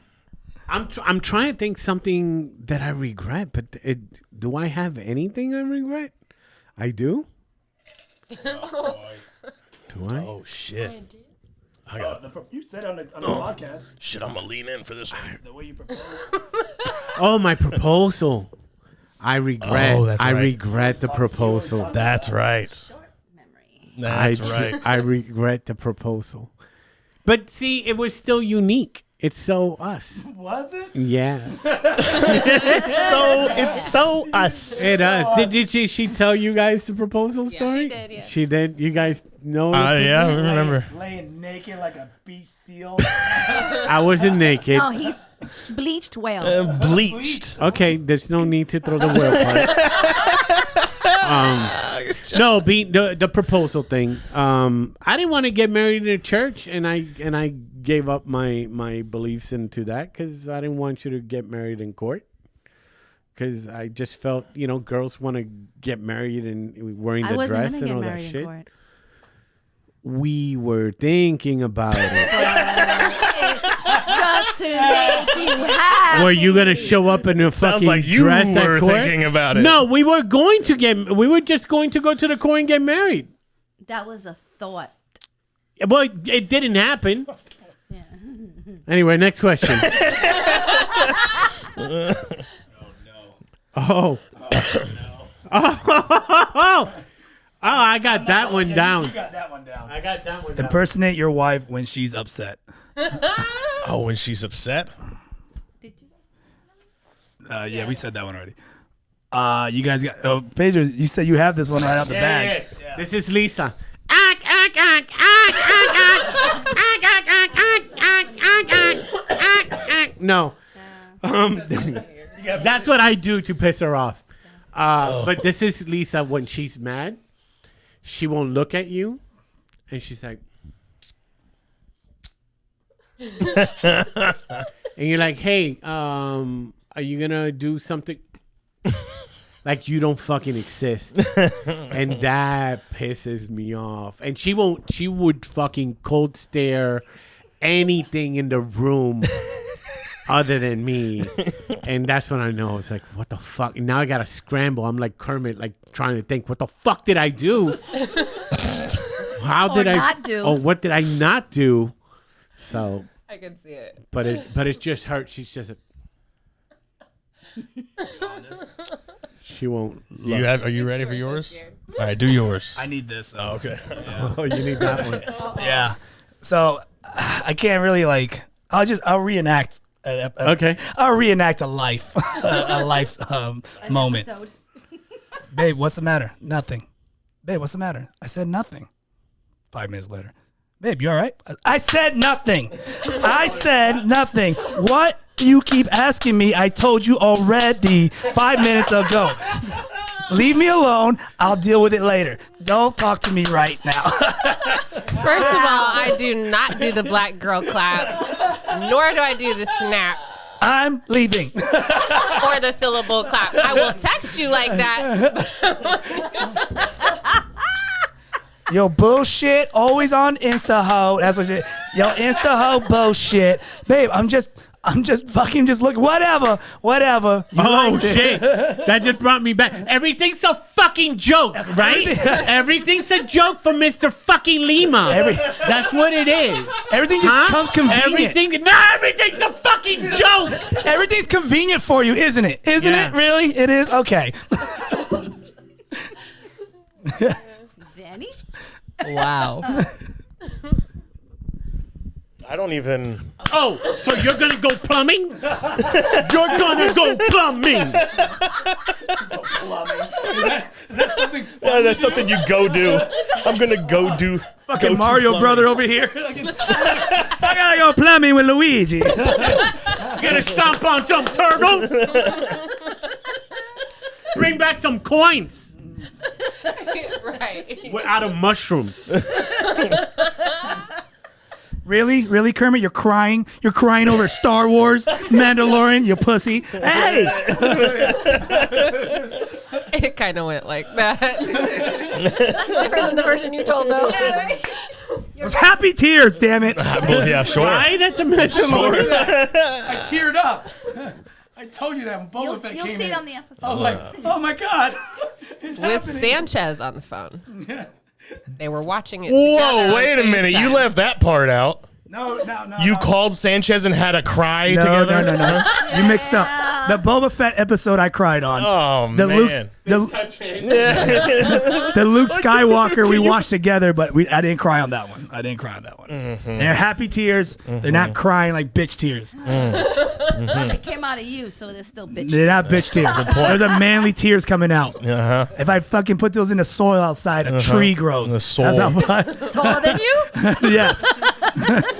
I'm trying to think something that I regret, but do I have anything I regret? I do. Do I? Oh shit! You said on the podcast Shit, I'm gonna lean in for this one. the way you propose. Oh, my proposal. I regret. Oh, that's I right. regret the proposal. That's right. Memory. That's right. I regret the proposal. But see, it was still unique. It's so us. Was it? Yeah. It's so us. It does. Did she tell you guys the proposal story? she did, yes. She did. You guys know? Yeah, I remember. Laying naked like a beach seal. I wasn't naked. No, he's bleached whale. Bleached. Okay, there's no need to throw the whale part. No, the proposal thing. I didn't want to get married in a church, and I gave up my beliefs into that because I didn't want you to get married in court. Because I just felt, girls want to get married and wearing the dress and all that shit. We were thinking about it. Just to make you happy. Were you gonna show up in a Sounds fucking like you dress were at court? thinking about it. No, we were just going to go to the court and get married. That was a thought. Well, it didn't happen. Yeah. Anyway, next question. Oh. Oh, I got that one down. You got that one down. I got that one down. Impersonate your wife when she's upset. Oh, when she's upset? Yeah, we said that one already. You guys got... Oh, Pedro, you said you have this one right out the bag. Yeah. This is Lisa. No. That's what I do to piss her off. But this is Lisa when she's mad. She won't look at you. And she's like... and you're like, hey, are you going to do something? Like you don't fucking exist. And that pisses me off. And she would fucking cold stare anything in the room other than me. And that's when I know it's like, what the fuck? And now I gotta scramble. I'm like Kermit, like trying to think, what the fuck did I do? How did I not do? Oh, what did I not do? So I can see it. but it's just her. She's just she won't look. Are you ready for yours? All right, do yours. I need this. Oh, okay. Oh, you need that one. Yeah. So I can't really I'll reenact. Okay. I'll reenact a life, moment. Episode. Babe, what's the matter? Nothing. Babe, what's the matter? I said nothing. 5 minutes later. Babe, you all right? I said nothing. I said nothing. What you keep asking me, I told you already 5 minutes ago. Leave me alone. I'll deal with it later. Don't talk to me right now. First of all, I do not do the black girl clap, nor do I do the snap I'm leaving. or the syllable clap. I will text you like that. Yo, bullshit. Always on Insta ho. That's what you. Yo, Insta ho bullshit. Babe, I'm just fucking just looking. Whatever. You Oh like it. shit! That just brought me back. Everything's a fucking joke, right? Everything's a joke for Mr. fucking Lima. That's what it is. Everything just comes convenient. Everything's a fucking joke. Everything's convenient for you, isn't it? Isn't it? Really? It is? Okay. Danny? Wow. I don't even... Oh, so you're gonna go plumbing? You're gonna go plumbing. That's something you go do. I'm going to go do... Fucking Mario brother over here. I gotta go plumbing with Luigi. You gonna stomp on some turtles? Bring back some coins. Right. We're out of mushrooms. Really, Kermit? You're crying? You're crying over Star Wars, Mandalorian, you pussy. Hey! It kind of went like that. That's different than the version you told, though. It's happy tears, damn it. Well, yeah, sure. Right at the Mandalorian. I teared up. I told you that when Boba Fett You'll came see in. it on the episode. I was like, oh my God. It's With happening. Sanchez on the phone. They were watching it together. Whoa, wait a minute. You FaceTime. left that part out. No. You called Sanchez and had a cry together? No. You mixed up. The Boba Fett episode I cried on. Oh, the man. The Luke Skywalker we watched together, but I didn't cry on that one. They're happy tears. They're not crying like bitch tears. They came out of you, so they're still bitch. They're not bitch tears. Those are manly tears coming out. Uh-huh. If I fucking put those in the soil outside, a tree grows. The soul. That's how Taller than you? yes.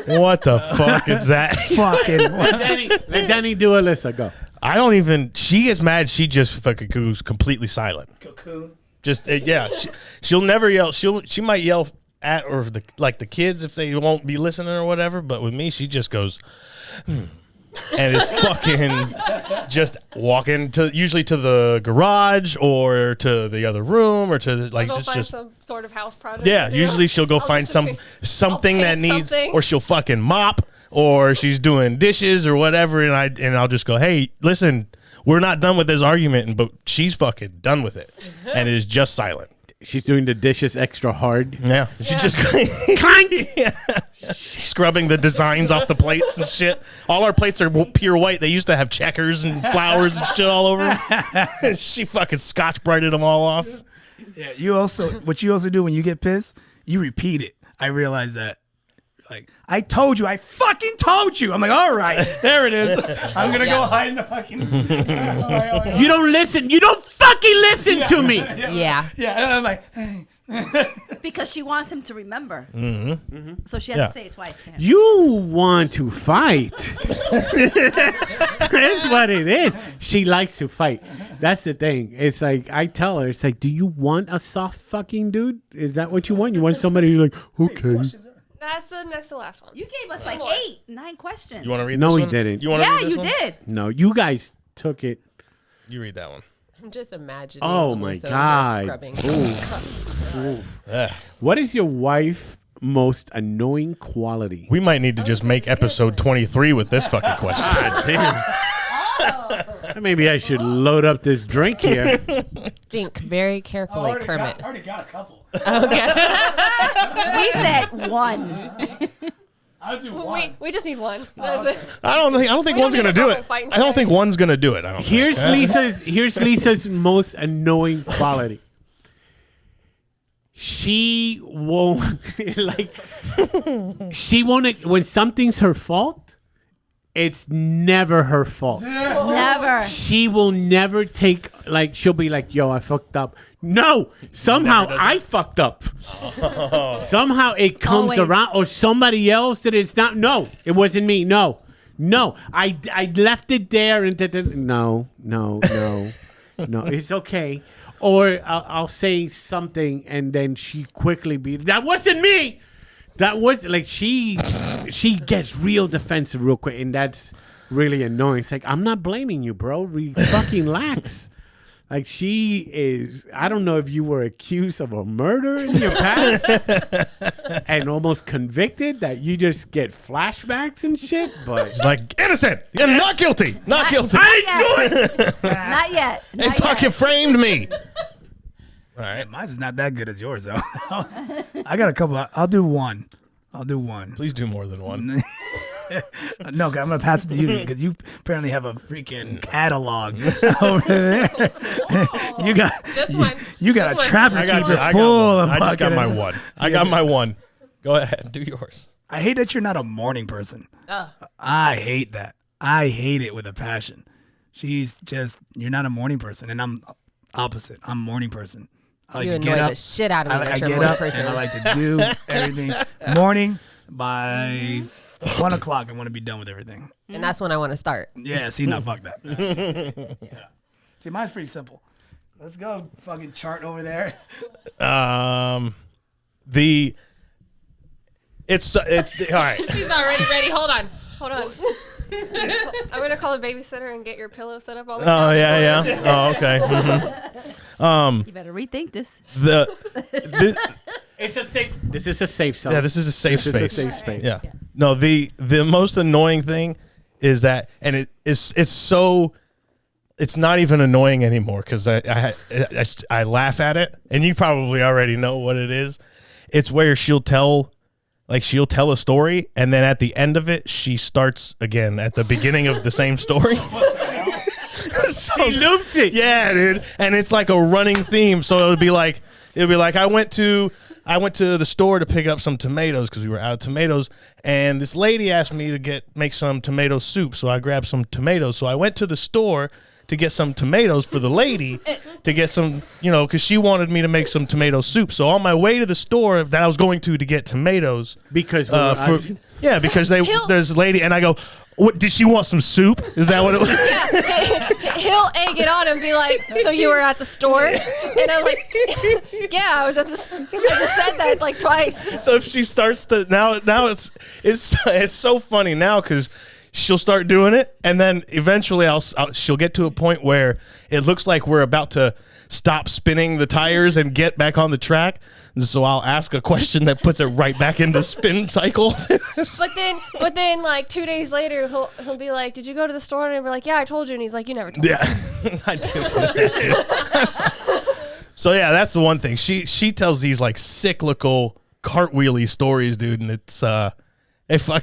What the fuck is that? Fucking. Let Danny do Alyssa. Go. I don't even... She gets mad. She just fucking goes completely silent. Cocoon. Just she'll never yell. She might yell at or the kids if they won't be listening or whatever. But with me, she just goes. And it's fucking just walking usually to the garage or to the other room or to just some sort of house project. Yeah, usually she'll go find something that needs, or she'll fucking mop, or she's doing dishes or whatever, and I'll just go, hey, listen, we're not done with this argument, but she's fucking done with it, and it is just silent. She's doing the dishes extra hard. Yeah, she just scrubbing the designs off the plates and shit. All our plates are pure white. They used to have checkers and flowers and shit all over them. She fucking Scotch-Brighted them all off. Yeah, what you also do when you get pissed, you repeat it. I realize that. Like, I told you, I fucking told you. I'm like, all right, there it is. I'm going to go hide in the fucking... You don't listen. You don't fucking listen to me. Yeah. Yeah, and I'm like... Hey. Because she wants him to remember. So she has to say it twice to him. You want to fight. That's what it is. She likes to fight. That's the thing. It's like, I tell her, it's like, do you want a soft fucking dude? Is that what you want? You want somebody who's like, okay. That's the next to last one. You gave us 9 questions. You want to read No, this we one? didn't. You want to Yeah, read this you one? did. No, you guys took it. You read that one. I'm just imagining. Oh, my God. Scrubbing. What is your wife most annoying quality? We might need to just make episode 23 with this fucking question. Maybe I should load up this drink here. Think very carefully, Kermit. I already got a couple. Okay. We said 1. I'll do one. We just need one. That's it. I don't think We one's don't gonna need to do go it. and fight and I don't fight. think one's gonna do it. I don't. Here's think. Lisa's most annoying quality. She won't she won't when something's her fault. It's never her fault. Never. She will never take she'll be like, yo, I fucked up. No, somehow I fucked up. Somehow it comes Always. around, or somebody else that it's not. No, it wasn't me. No, I left it there and no, it's okay. Or I'll say something and then she quickly that wasn't me. That was she gets real defensive real quick, and that's really annoying. It's like, I'm not blaming you, bro. Fucking relax. Like, she is, I don't know if you were accused of a murder in your past and almost convicted that you just get flashbacks and shit, but It's like, innocent. You're not guilty. Not guilty. I didn't do it. Not yet. They fucking framed me. All right. Mine's not that good as yours, though. I got a couple. I'll do one. Please do more than one. No, I'm going to pass it to you because you apparently have a freaking catalog over there. You got Just one. You got Just a one. trapper I got keeper one. full of I just got my fucking- one. I got my one. Go ahead. Do yours. I hate that you're not a morning person. I hate that. I hate it with a passion. She's just, you're not a morning person, and I'm opposite. I'm a morning person. I like You to annoy get up. the shit out of me I that you're a get morning up person. and I like to do everything. Morning by 1 o'clock, I want to be done with everything. And that's when I want to start. Yeah, see, no, fuck that. Yeah. See, mine's pretty simple. Let's go, fucking chart over there. It's all right. She's already ready. Hold on. I'm gonna call a babysitter and get your pillow set up all the time. Oh yeah. Oh okay. Mhm. You better rethink this. it's a safe. This is a safe zone. Yeah, this is a safe This space. is a safe space. Yeah. No, the most annoying thing is that, and it's so, it's not even annoying anymore because I laugh at it, and you probably already know what it is. It's where she'll tell a story, and then at the end of it, she starts again at the beginning of the same story. She loops it. Yeah, dude. And it's like a running theme. So it'll be like I went to the store to pick up some tomatoes because we were out of tomatoes, and this lady asked me to make some tomato soup. So I grabbed some tomatoes. So I went to the store to get some tomatoes for the lady to get some, because she wanted me to make some tomato soup. So on my way to the store that I was going to get tomatoes, Because because there's a lady, and I go, what, did she want some soup? Is that what it was? he'll egg it on and be like, "So you were at the store?" And I'm like, "Yeah, I was at the. I just said that like twice." So if she starts to now it's so funny now because she'll start doing it, and then eventually she'll get to a point where it looks like we're about to stop spinning the tires and get back on the track. So I'll ask a question that puts it right back into spin cycle. But then, like 2 days later, he'll be like, "Did you go to the store?" And we're like, "Yeah, I told you." And he's like, "You never told me." Yeah, I do. So yeah, that's the one thing. She tells these like cyclical cartwheely stories, dude, and it's if I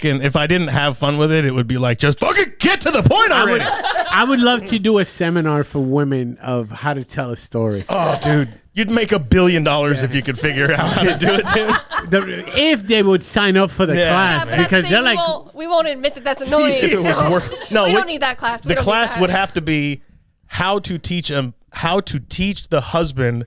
didn't have fun with it, it would be like, just fucking get to the point already. I would love to do a seminar for women of how to tell a story. Oh, dude, you'd make $1 billion if you could figure out how to do it, dude. If they would sign up for the class, but because they're like, we won't admit that that's annoying. If it was no, we don't need that class. The class would have to be how to teach the husband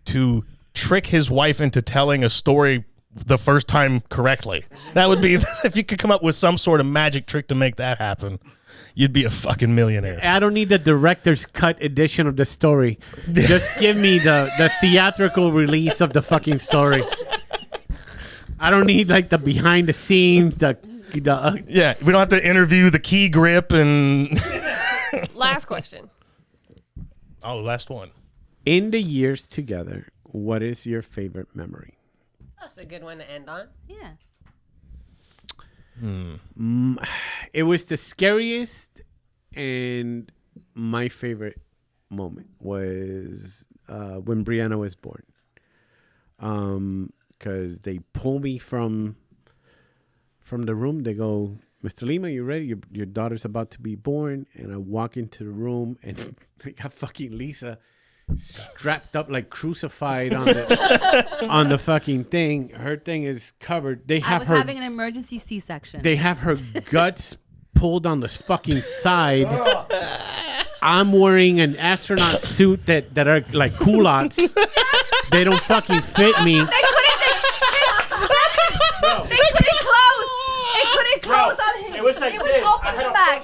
to trick his wife into telling a story the first time correctly. That would be, if you could come up with some sort of magic trick to make that happen, you'd be a fucking millionaire. I don't need the director's cut edition of the story. Just give me the theatrical release of the fucking story. I don't need like the behind the scenes, yeah, we don't have to interview the key grip and Last question. Oh, last one. In the years together, what is your favorite memory? That's a good one to end on. Yeah. It was the scariest, and my favorite moment was when Brianna was born. Because they pull me from the room. They go, "Mr. Lima, you ready? Your daughter's about to be born." And I walk into the room, and they got fucking Lisa strapped up like crucified on the fucking thing. Her thing is covered. I was having an emergency C-section. They have her guts pulled on the fucking side. I'm wearing an astronaut suit that are like culottes. They don't fucking fit me. They couldn't close. It couldn't close on him. It was like it was open in the back.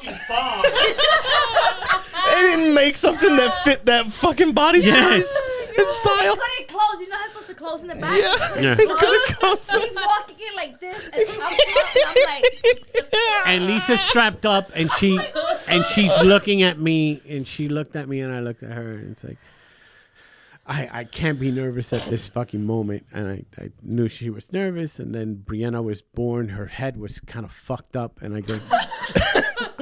They didn't make something that fit that fucking body size and style. It couldn't close. You know how it's supposed to close in the back? Yeah. It couldn't close. He's walking in like this, and I'm like... And Lisa's strapped up, and she's looking at me, and she looked at me, and I looked at her, and it's like, I can't be nervous at this fucking moment. And I knew she was nervous, and then Brianna was born. Her head was kind of fucked up, and I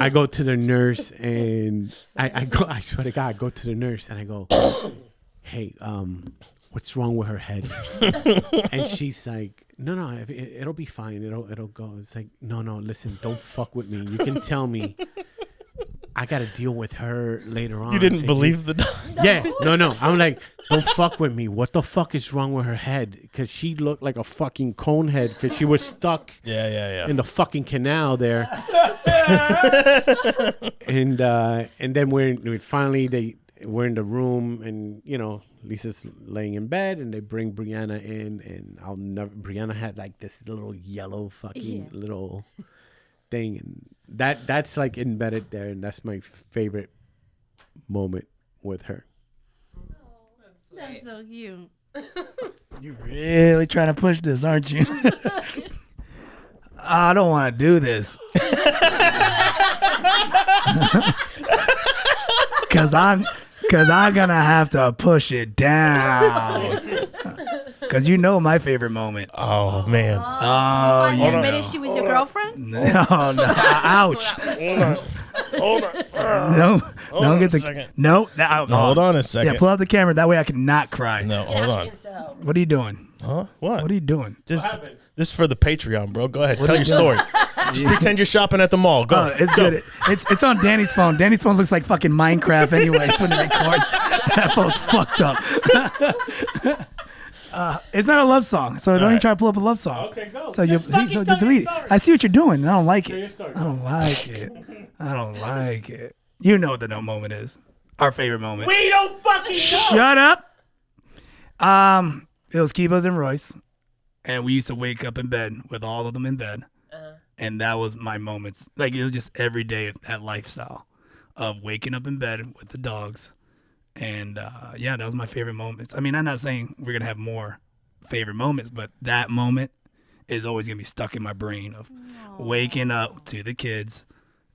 go to the nurse, and I swear to God, I go to the nurse, and I go, "Hey, what's wrong with her head?" And she's like, no, it'll be fine. It'll go. It's like, no, listen, don't fuck with me. You can tell me. I got to deal with her later on. You didn't believe the Yeah, no. I'm like, don't fuck with me. What the fuck is wrong with her head? Because she looked like a fucking cone head because she was stuck in the fucking canal there. And then we're in the room, and, you know, Lisa's laying in bed, and they bring Brianna in, and Brianna had like this little yellow fucking little thing, and that's like embedded there, and that's my favorite moment with her. That's so cute. You're really trying to push this, aren't you? I don't want to do this. Cause I'm gonna have to push it down. Cause you know my favorite moment. Oh man. Oh, You admitted she was your girlfriend? No. Ouch. Hold on. No. Hold Don't on get a the second. no. Hold on a second. Yeah, pull out the camera. That way I can not cry. No, hold on. What are you doing? Huh? What? What are you doing? This is for the Patreon, bro. Go ahead. Tell your story. Just pretend you're shopping at the mall. Go. It's good. It's on Danny's phone. Danny's phone looks like fucking Minecraft anyway. It's when he records. That phone's fucked up. It's not a love song, so don't even try to pull up a love song. Okay, go. So you delete it. I see what you're doing. I don't like it. I don't like it. You know what the no moment is. Our favorite moment. We don't fucking know. Shut up. It was Kibo's and Royce, and we used to wake up in bed with all of them in bed, and that was my moments. Like, it was just every day of that lifestyle of waking up in bed with the dogs. And yeah, that was my favorite moments. I mean, I'm not saying we're gonna have more favorite moments, but that moment is always gonna be stuck in my brain of waking up to the kids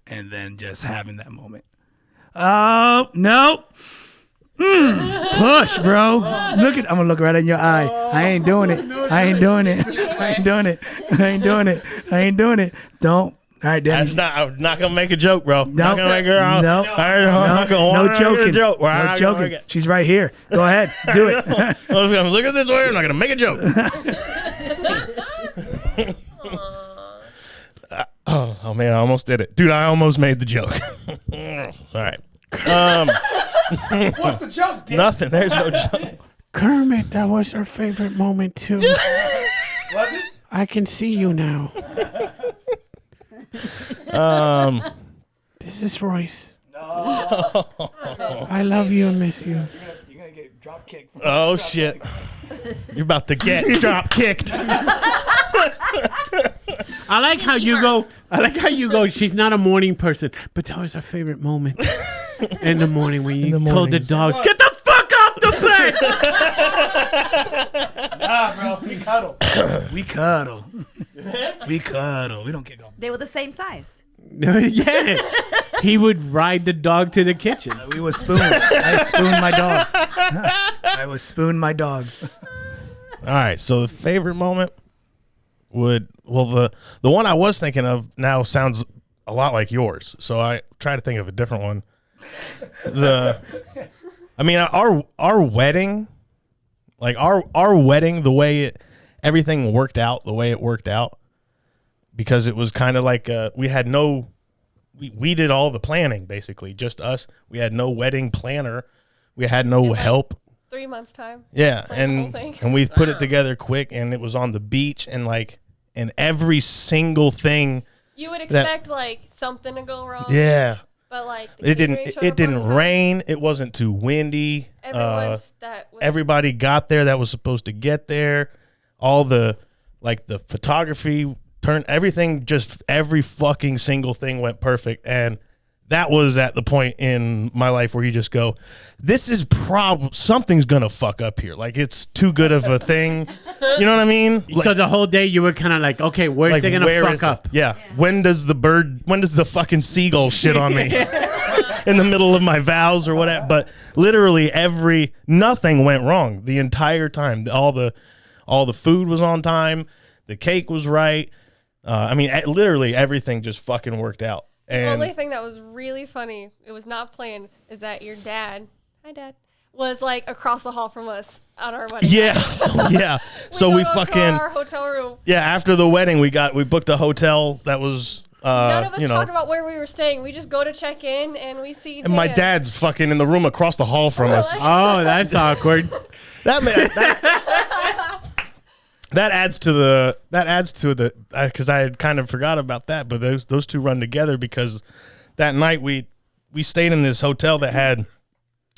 and then just having that moment. Oh no. Push, bro. I'm gonna look right in your eye. I ain't doing it. I ain't doing it. I ain't doing it. I ain't doing it. I ain't doing it. Don't. All right, Danny. I'm not gonna make a joke, bro. No, not gonna make a no, no joking. No joking. She's right here. Go ahead, do it. I was gonna look at this way. I'm not gonna make a joke. Oh man, I almost did it, dude. I almost made the joke. All right. What's the joke, Danny? Nothing. There's no joke. Kermit, that was our favorite moment too. Was it? I can see you now. This is Royce. No. I love you and miss you. You're gonna get drop kicked. Oh shit! You're about to get drop kicked. I like how you go. She's not a morning person, but that was our favorite moment in the morning when you told the dogs, "Get the fuck off the bed." Nah, bro. We cuddle. We cuddle. We cuddle. We don't kick off. They were the same size. Yeah, he would ride the dog to the kitchen. We would spoon. I spoon my dogs. I would spoon my dogs. All right. So the favorite moment the one I was thinking of now sounds a lot like yours. So I try to think of a different one. Our wedding, like our wedding, the way everything worked out, the way it worked out. Because it was kind of like we did all the planning, basically, just us. We had no wedding planner. We had no help. 3 months time. Yeah, and we put it together quick, and it was on the beach, and every single thing. You would expect like something to go wrong. Yeah. But like It didn't rain. It wasn't too windy. Everybody got there that was supposed to get there. All the photography. Every fucking single thing went perfect. And that was at the point in my life where you just go, this is something's going to fuck up here. Like, it's too good of a thing. You know what I mean? So the whole day you were kind of like, okay, where's it going to fuck up? Yeah. When does the fucking seagull shit on me? In the middle of my vows or whatever. But literally nothing went wrong the entire time. All the food was on time. The cake was right. Literally everything just fucking worked out. The only thing that was really funny, it was not planned, is that your dad, hi Dad, was like across the hall from us on our wedding. Yeah, so we fucking our hotel room. Yeah, after the wedding, we booked a hotel that was. None of us talked about where we were staying. We just go to check in and we see. And my dad's fucking in the room across the hall from us. Oh, that's awkward. That adds to the because I had kind of forgot about that, but those two run together because that night we stayed in this hotel that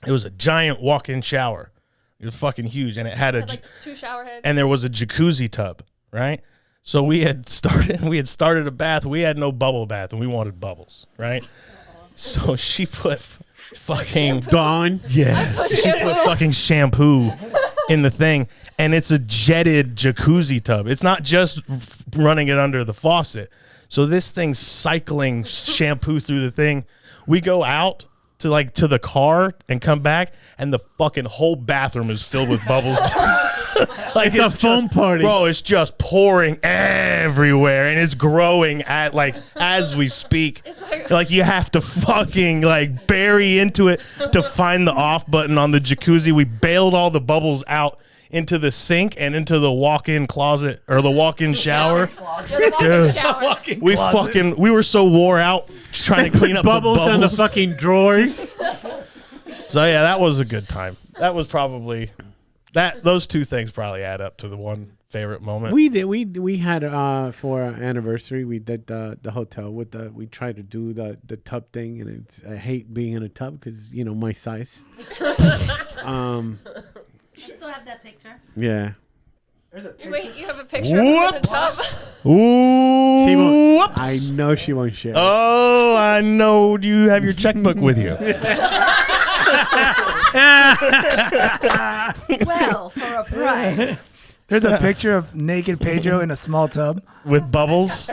it was a giant walk-in shower. It was fucking huge, and it had like 2 shower heads, and there was a jacuzzi tub, right? So we had started a bath. We had no bubble bath, and we wanted bubbles, right? So she put fucking Dawn. Yeah, she put fucking shampoo in the thing. And it's a jetted jacuzzi tub. It's not just running it under the faucet. So this thing's cycling shampoo through the thing. We go out to the car and come back, and the fucking whole bathroom is filled with bubbles. It's a foam party. Bro, it's just pouring everywhere, and it's growing as we speak. Like you have to fucking bury into it to find the off button on the jacuzzi. We bailed all the bubbles out into the sink and into the walk-in closet or the walk-in shower. We were so wore out trying to clean up bubbles the bubbles on the fucking drawers. So yeah, that was a good time. That was probably those two things probably add up to the one favorite moment. We had for our anniversary we did the hotel with we tried to do the tub thing, and I hate being in a tub because my size. I still have that picture. Yeah. There's a picture. Wait, you have a picture of the tub? Ooh. I know she won't share. Oh. I know you have your checkbook with you. Well, for a price. There's a picture of naked Pedro in a small tub. With bubbles?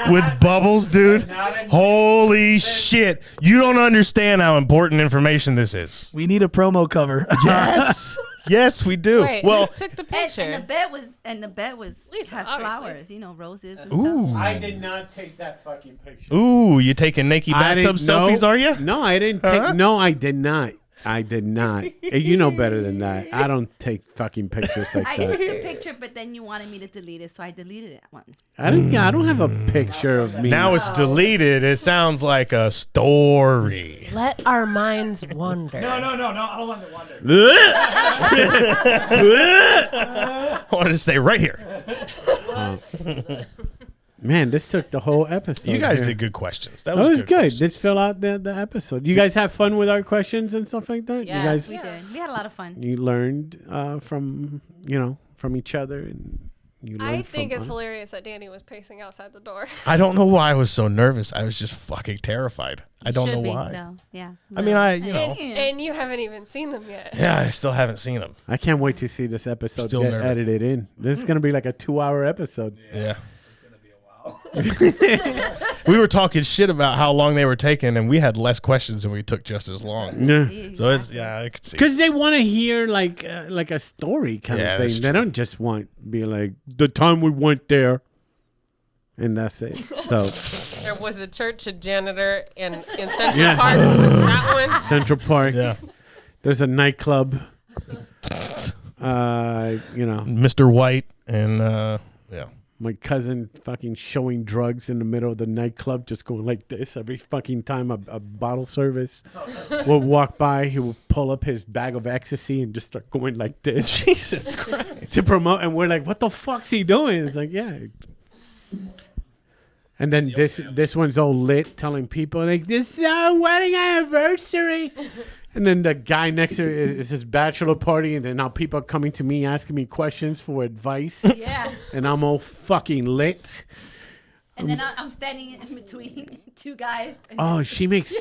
With bubbles, dude? Holy shit. You don't understand how important information this is. We need a promo cover. Yes. Yes, we do. Wait, Well, who took the And picture? the bed was Lisa, had obviously. flowers, roses and ooh. stuff. I did not take that fucking picture. Ooh, you taking naked bathtub selfies, are you? No, I didn't take. No, I did not. I did not. You know better than that. I don't take fucking pictures like I took that. the picture, but then you wanted me to delete it, so I deleted it one. I don't have a picture of me. Now it's deleted. It sounds like a story. Let our minds wander. No, I don't want to wonder. I wanted to stay right here. Man, this took the whole episode. You guys here. did good questions. That was good. questions. Let's fill out the episode. You guys have fun with our questions and stuff like that? Yes, You guys We did. We had a lot of fun. you learned from from each other, and you learned I think from it's us. hilarious that Danny was pacing outside the door. I don't know why I was so nervous. I was just fucking terrified. I don't know Should be, why. though. Yeah. I mean, And you haven't even seen them yet. yeah, I still haven't seen them. I can't wait to see this episode Still get nervous. edited in. This is gonna be like a 2-hour episode. Yeah. We were talking shit about how long they were taking, and we had less questions and we took just as long. Yeah. So it's I could see. Because they want to hear like a story kind Yeah, of that's thing. true. They don't just want be like the time we went there, and that's it. So There was a church, a janitor, in Central Yeah. Park. That one. Central Park. Yeah. There's a nightclub. Mr. White and yeah. My cousin fucking showing drugs in the middle of the nightclub, just going like this every fucking time a bottle service will walk by. He will pull up his bag of ecstasy and just start going like this Jesus Christ. to promote. And we're like, what the fuck's he doing? It's like, yeah. And then this one's all lit, telling people like, this is our wedding anniversary. And then the guy next to it is his bachelor party, and then now people are coming to me asking me questions for advice. Yeah. And I'm all fucking lit. And then I'm standing in between two guys. And Oh, she makes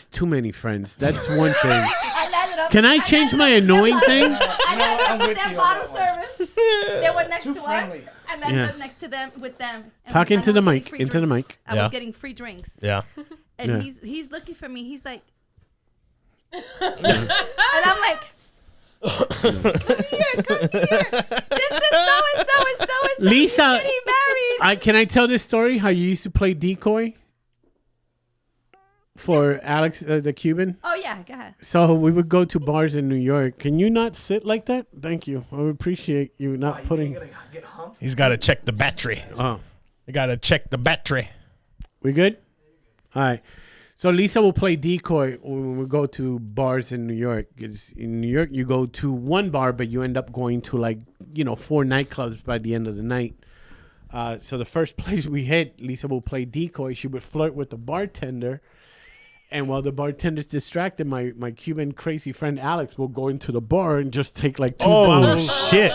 too many friends. That's one thing. I landed up. Can I change my landed up annoying with thing? them. I landed up with them bottle service. They were next to friendly. us, and I Yeah. landed next to them with them. And Talk and into I the was getting mic, free into the drinks. mic. I Yeah. was getting free drinks, Yeah. and Yeah. he's looking for me. He's like, and I'm like, come here. This is so and so. Lisa, Getting married. Can I tell this story? How you used to play decoy for Alex, the Cuban? Oh yeah, go ahead. So we would go to bars in New York. Can you not sit like that? Thank you. I would appreciate you not putting. He's got to check the battery. Oh, You got to check the battery. we good? All right. So Lisa will play decoy when we go to bars in New York. 'Cause in New York, you go to one bar, but you end up going to 4 nightclubs by the end of the night. So the first place we hit, Lisa will play decoy. She would flirt with the bartender. And while the bartender's distracted, my Cuban crazy friend Alex will go into the bar and just take 2 Oh, bottles. shit.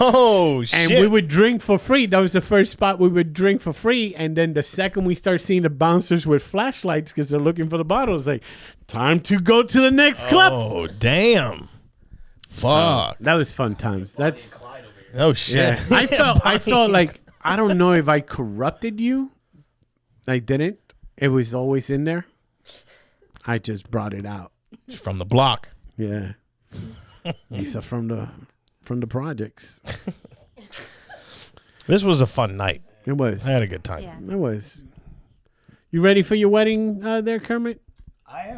Oh, shit. And we would drink for free. That was the first spot we would drink for free. And then the second we start seeing the bouncers with flashlights because they're looking for the bottles, like, time to go to the next club. Oh, damn. Fuck. That was fun times. That's Oh, shit. yeah. I felt like I don't know if I corrupted you. I didn't. It was always in there. I just brought it out. From the block. Yeah. Lisa from the projects. This was a fun night. It was. I had a good time. Yeah. It was. You ready for your wedding there, Kermit? I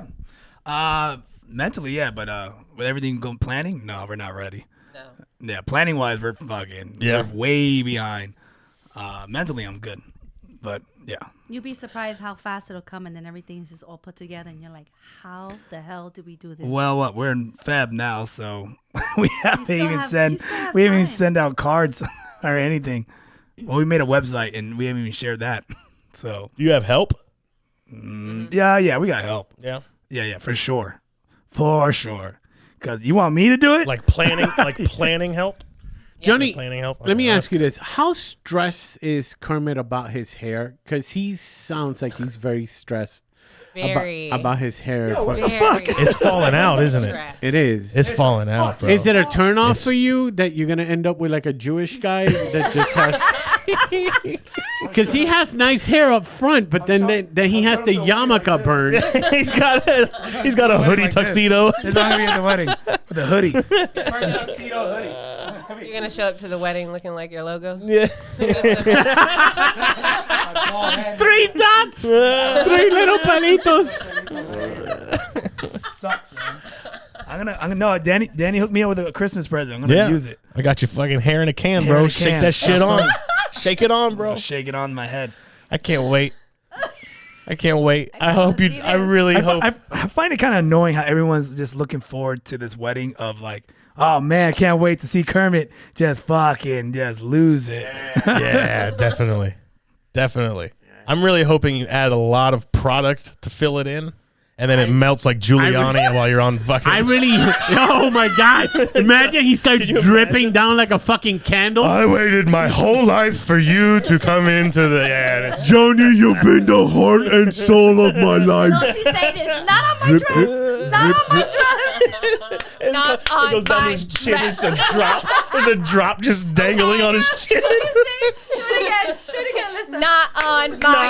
am. Mentally, yeah, but with everything going planning, no, we're not ready. No. Yeah, planning wise, we're Yeah. we're way behind. Mentally, I'm good, but yeah. You'll be surprised how fast it'll come, and then everything's just all put together, and you're like, how the hell did we do this? Well, what we're in Feb now, so we haven't still even have- send you still have we haven't even time. send out cards or anything. Well, we made a website and we haven't even shared that. So You have help? yeah, we got help. Yeah. Yeah, for sure. Because you want me to do it? Like planning help? Johnny, Planning help? let me Okay, ask you this. How stressed is Kermit about his hair? Because he sounds like he's very stressed Very. about his hair. Very It's falling out, isn't it? stressed. It is. It's falling out, bro. Is it a turnoff It's- for you that you're going to end up with like a Jewish guy that just has... Because he has nice hair up front, but then he has the yarmulke burn. he's got a hoodie like this. tuxedo. It's not gonna be at the wedding with a hoodie. You're gonna show up to the wedding looking like your logo. Yeah. 3 dots! 3 little palitos. Sucks, man. I'm gonna no. Danny hooked me up with a Christmas present. I'm gonna use it. I got your fucking hair in a can, Hair bro. in a Shake can. that shit Awesome. on. Shake it on, bro. I'll shake it on my head. I can't wait. I can't wait. I hope you. I really hope. I find it kind of annoying how everyone's just looking forward to this wedding of like, oh man, can't wait to see Kermit just fucking just lose it. Yeah, definitely. Definitely. I'm really hoping you add a lot of product to fill it in. And then it melts like Giuliani while you're on fucking. Oh my God. Imagine he starts dripping down like a fucking candle. I waited my whole life for you to come into the. Yeah, Johnny, you've been the heart and soul of my life. No, she's saying this. Not on my dress. Not on my dress. Not on it goes down my his chin. dress. It's a drop. There's a drop just dangling on his chin. Do it again. Do it again. Listen. Not on my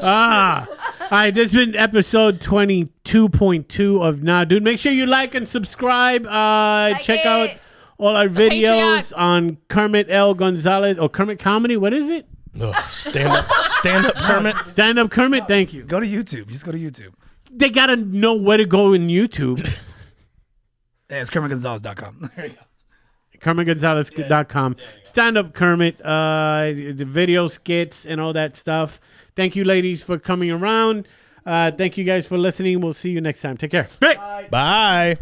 All right, this has been episode 22.2 of Nah Dude. Make sure you like and subscribe. Check out all our videos on Kermit L. Gonzalez or Kermit Comedy. What is it? Stand up Kermit. Stand Up Kermit. Thank you. Go to YouTube. Just go to YouTube. They got to know where to go in YouTube. Yeah, it's KermitGonzalez.com. There you go. KermitGonzalez.com. Stand Up Kermit. The video skits and all that stuff. Thank you, ladies, for coming around. Thank you guys for listening. We'll see you next time. Take care. Bye. Bye.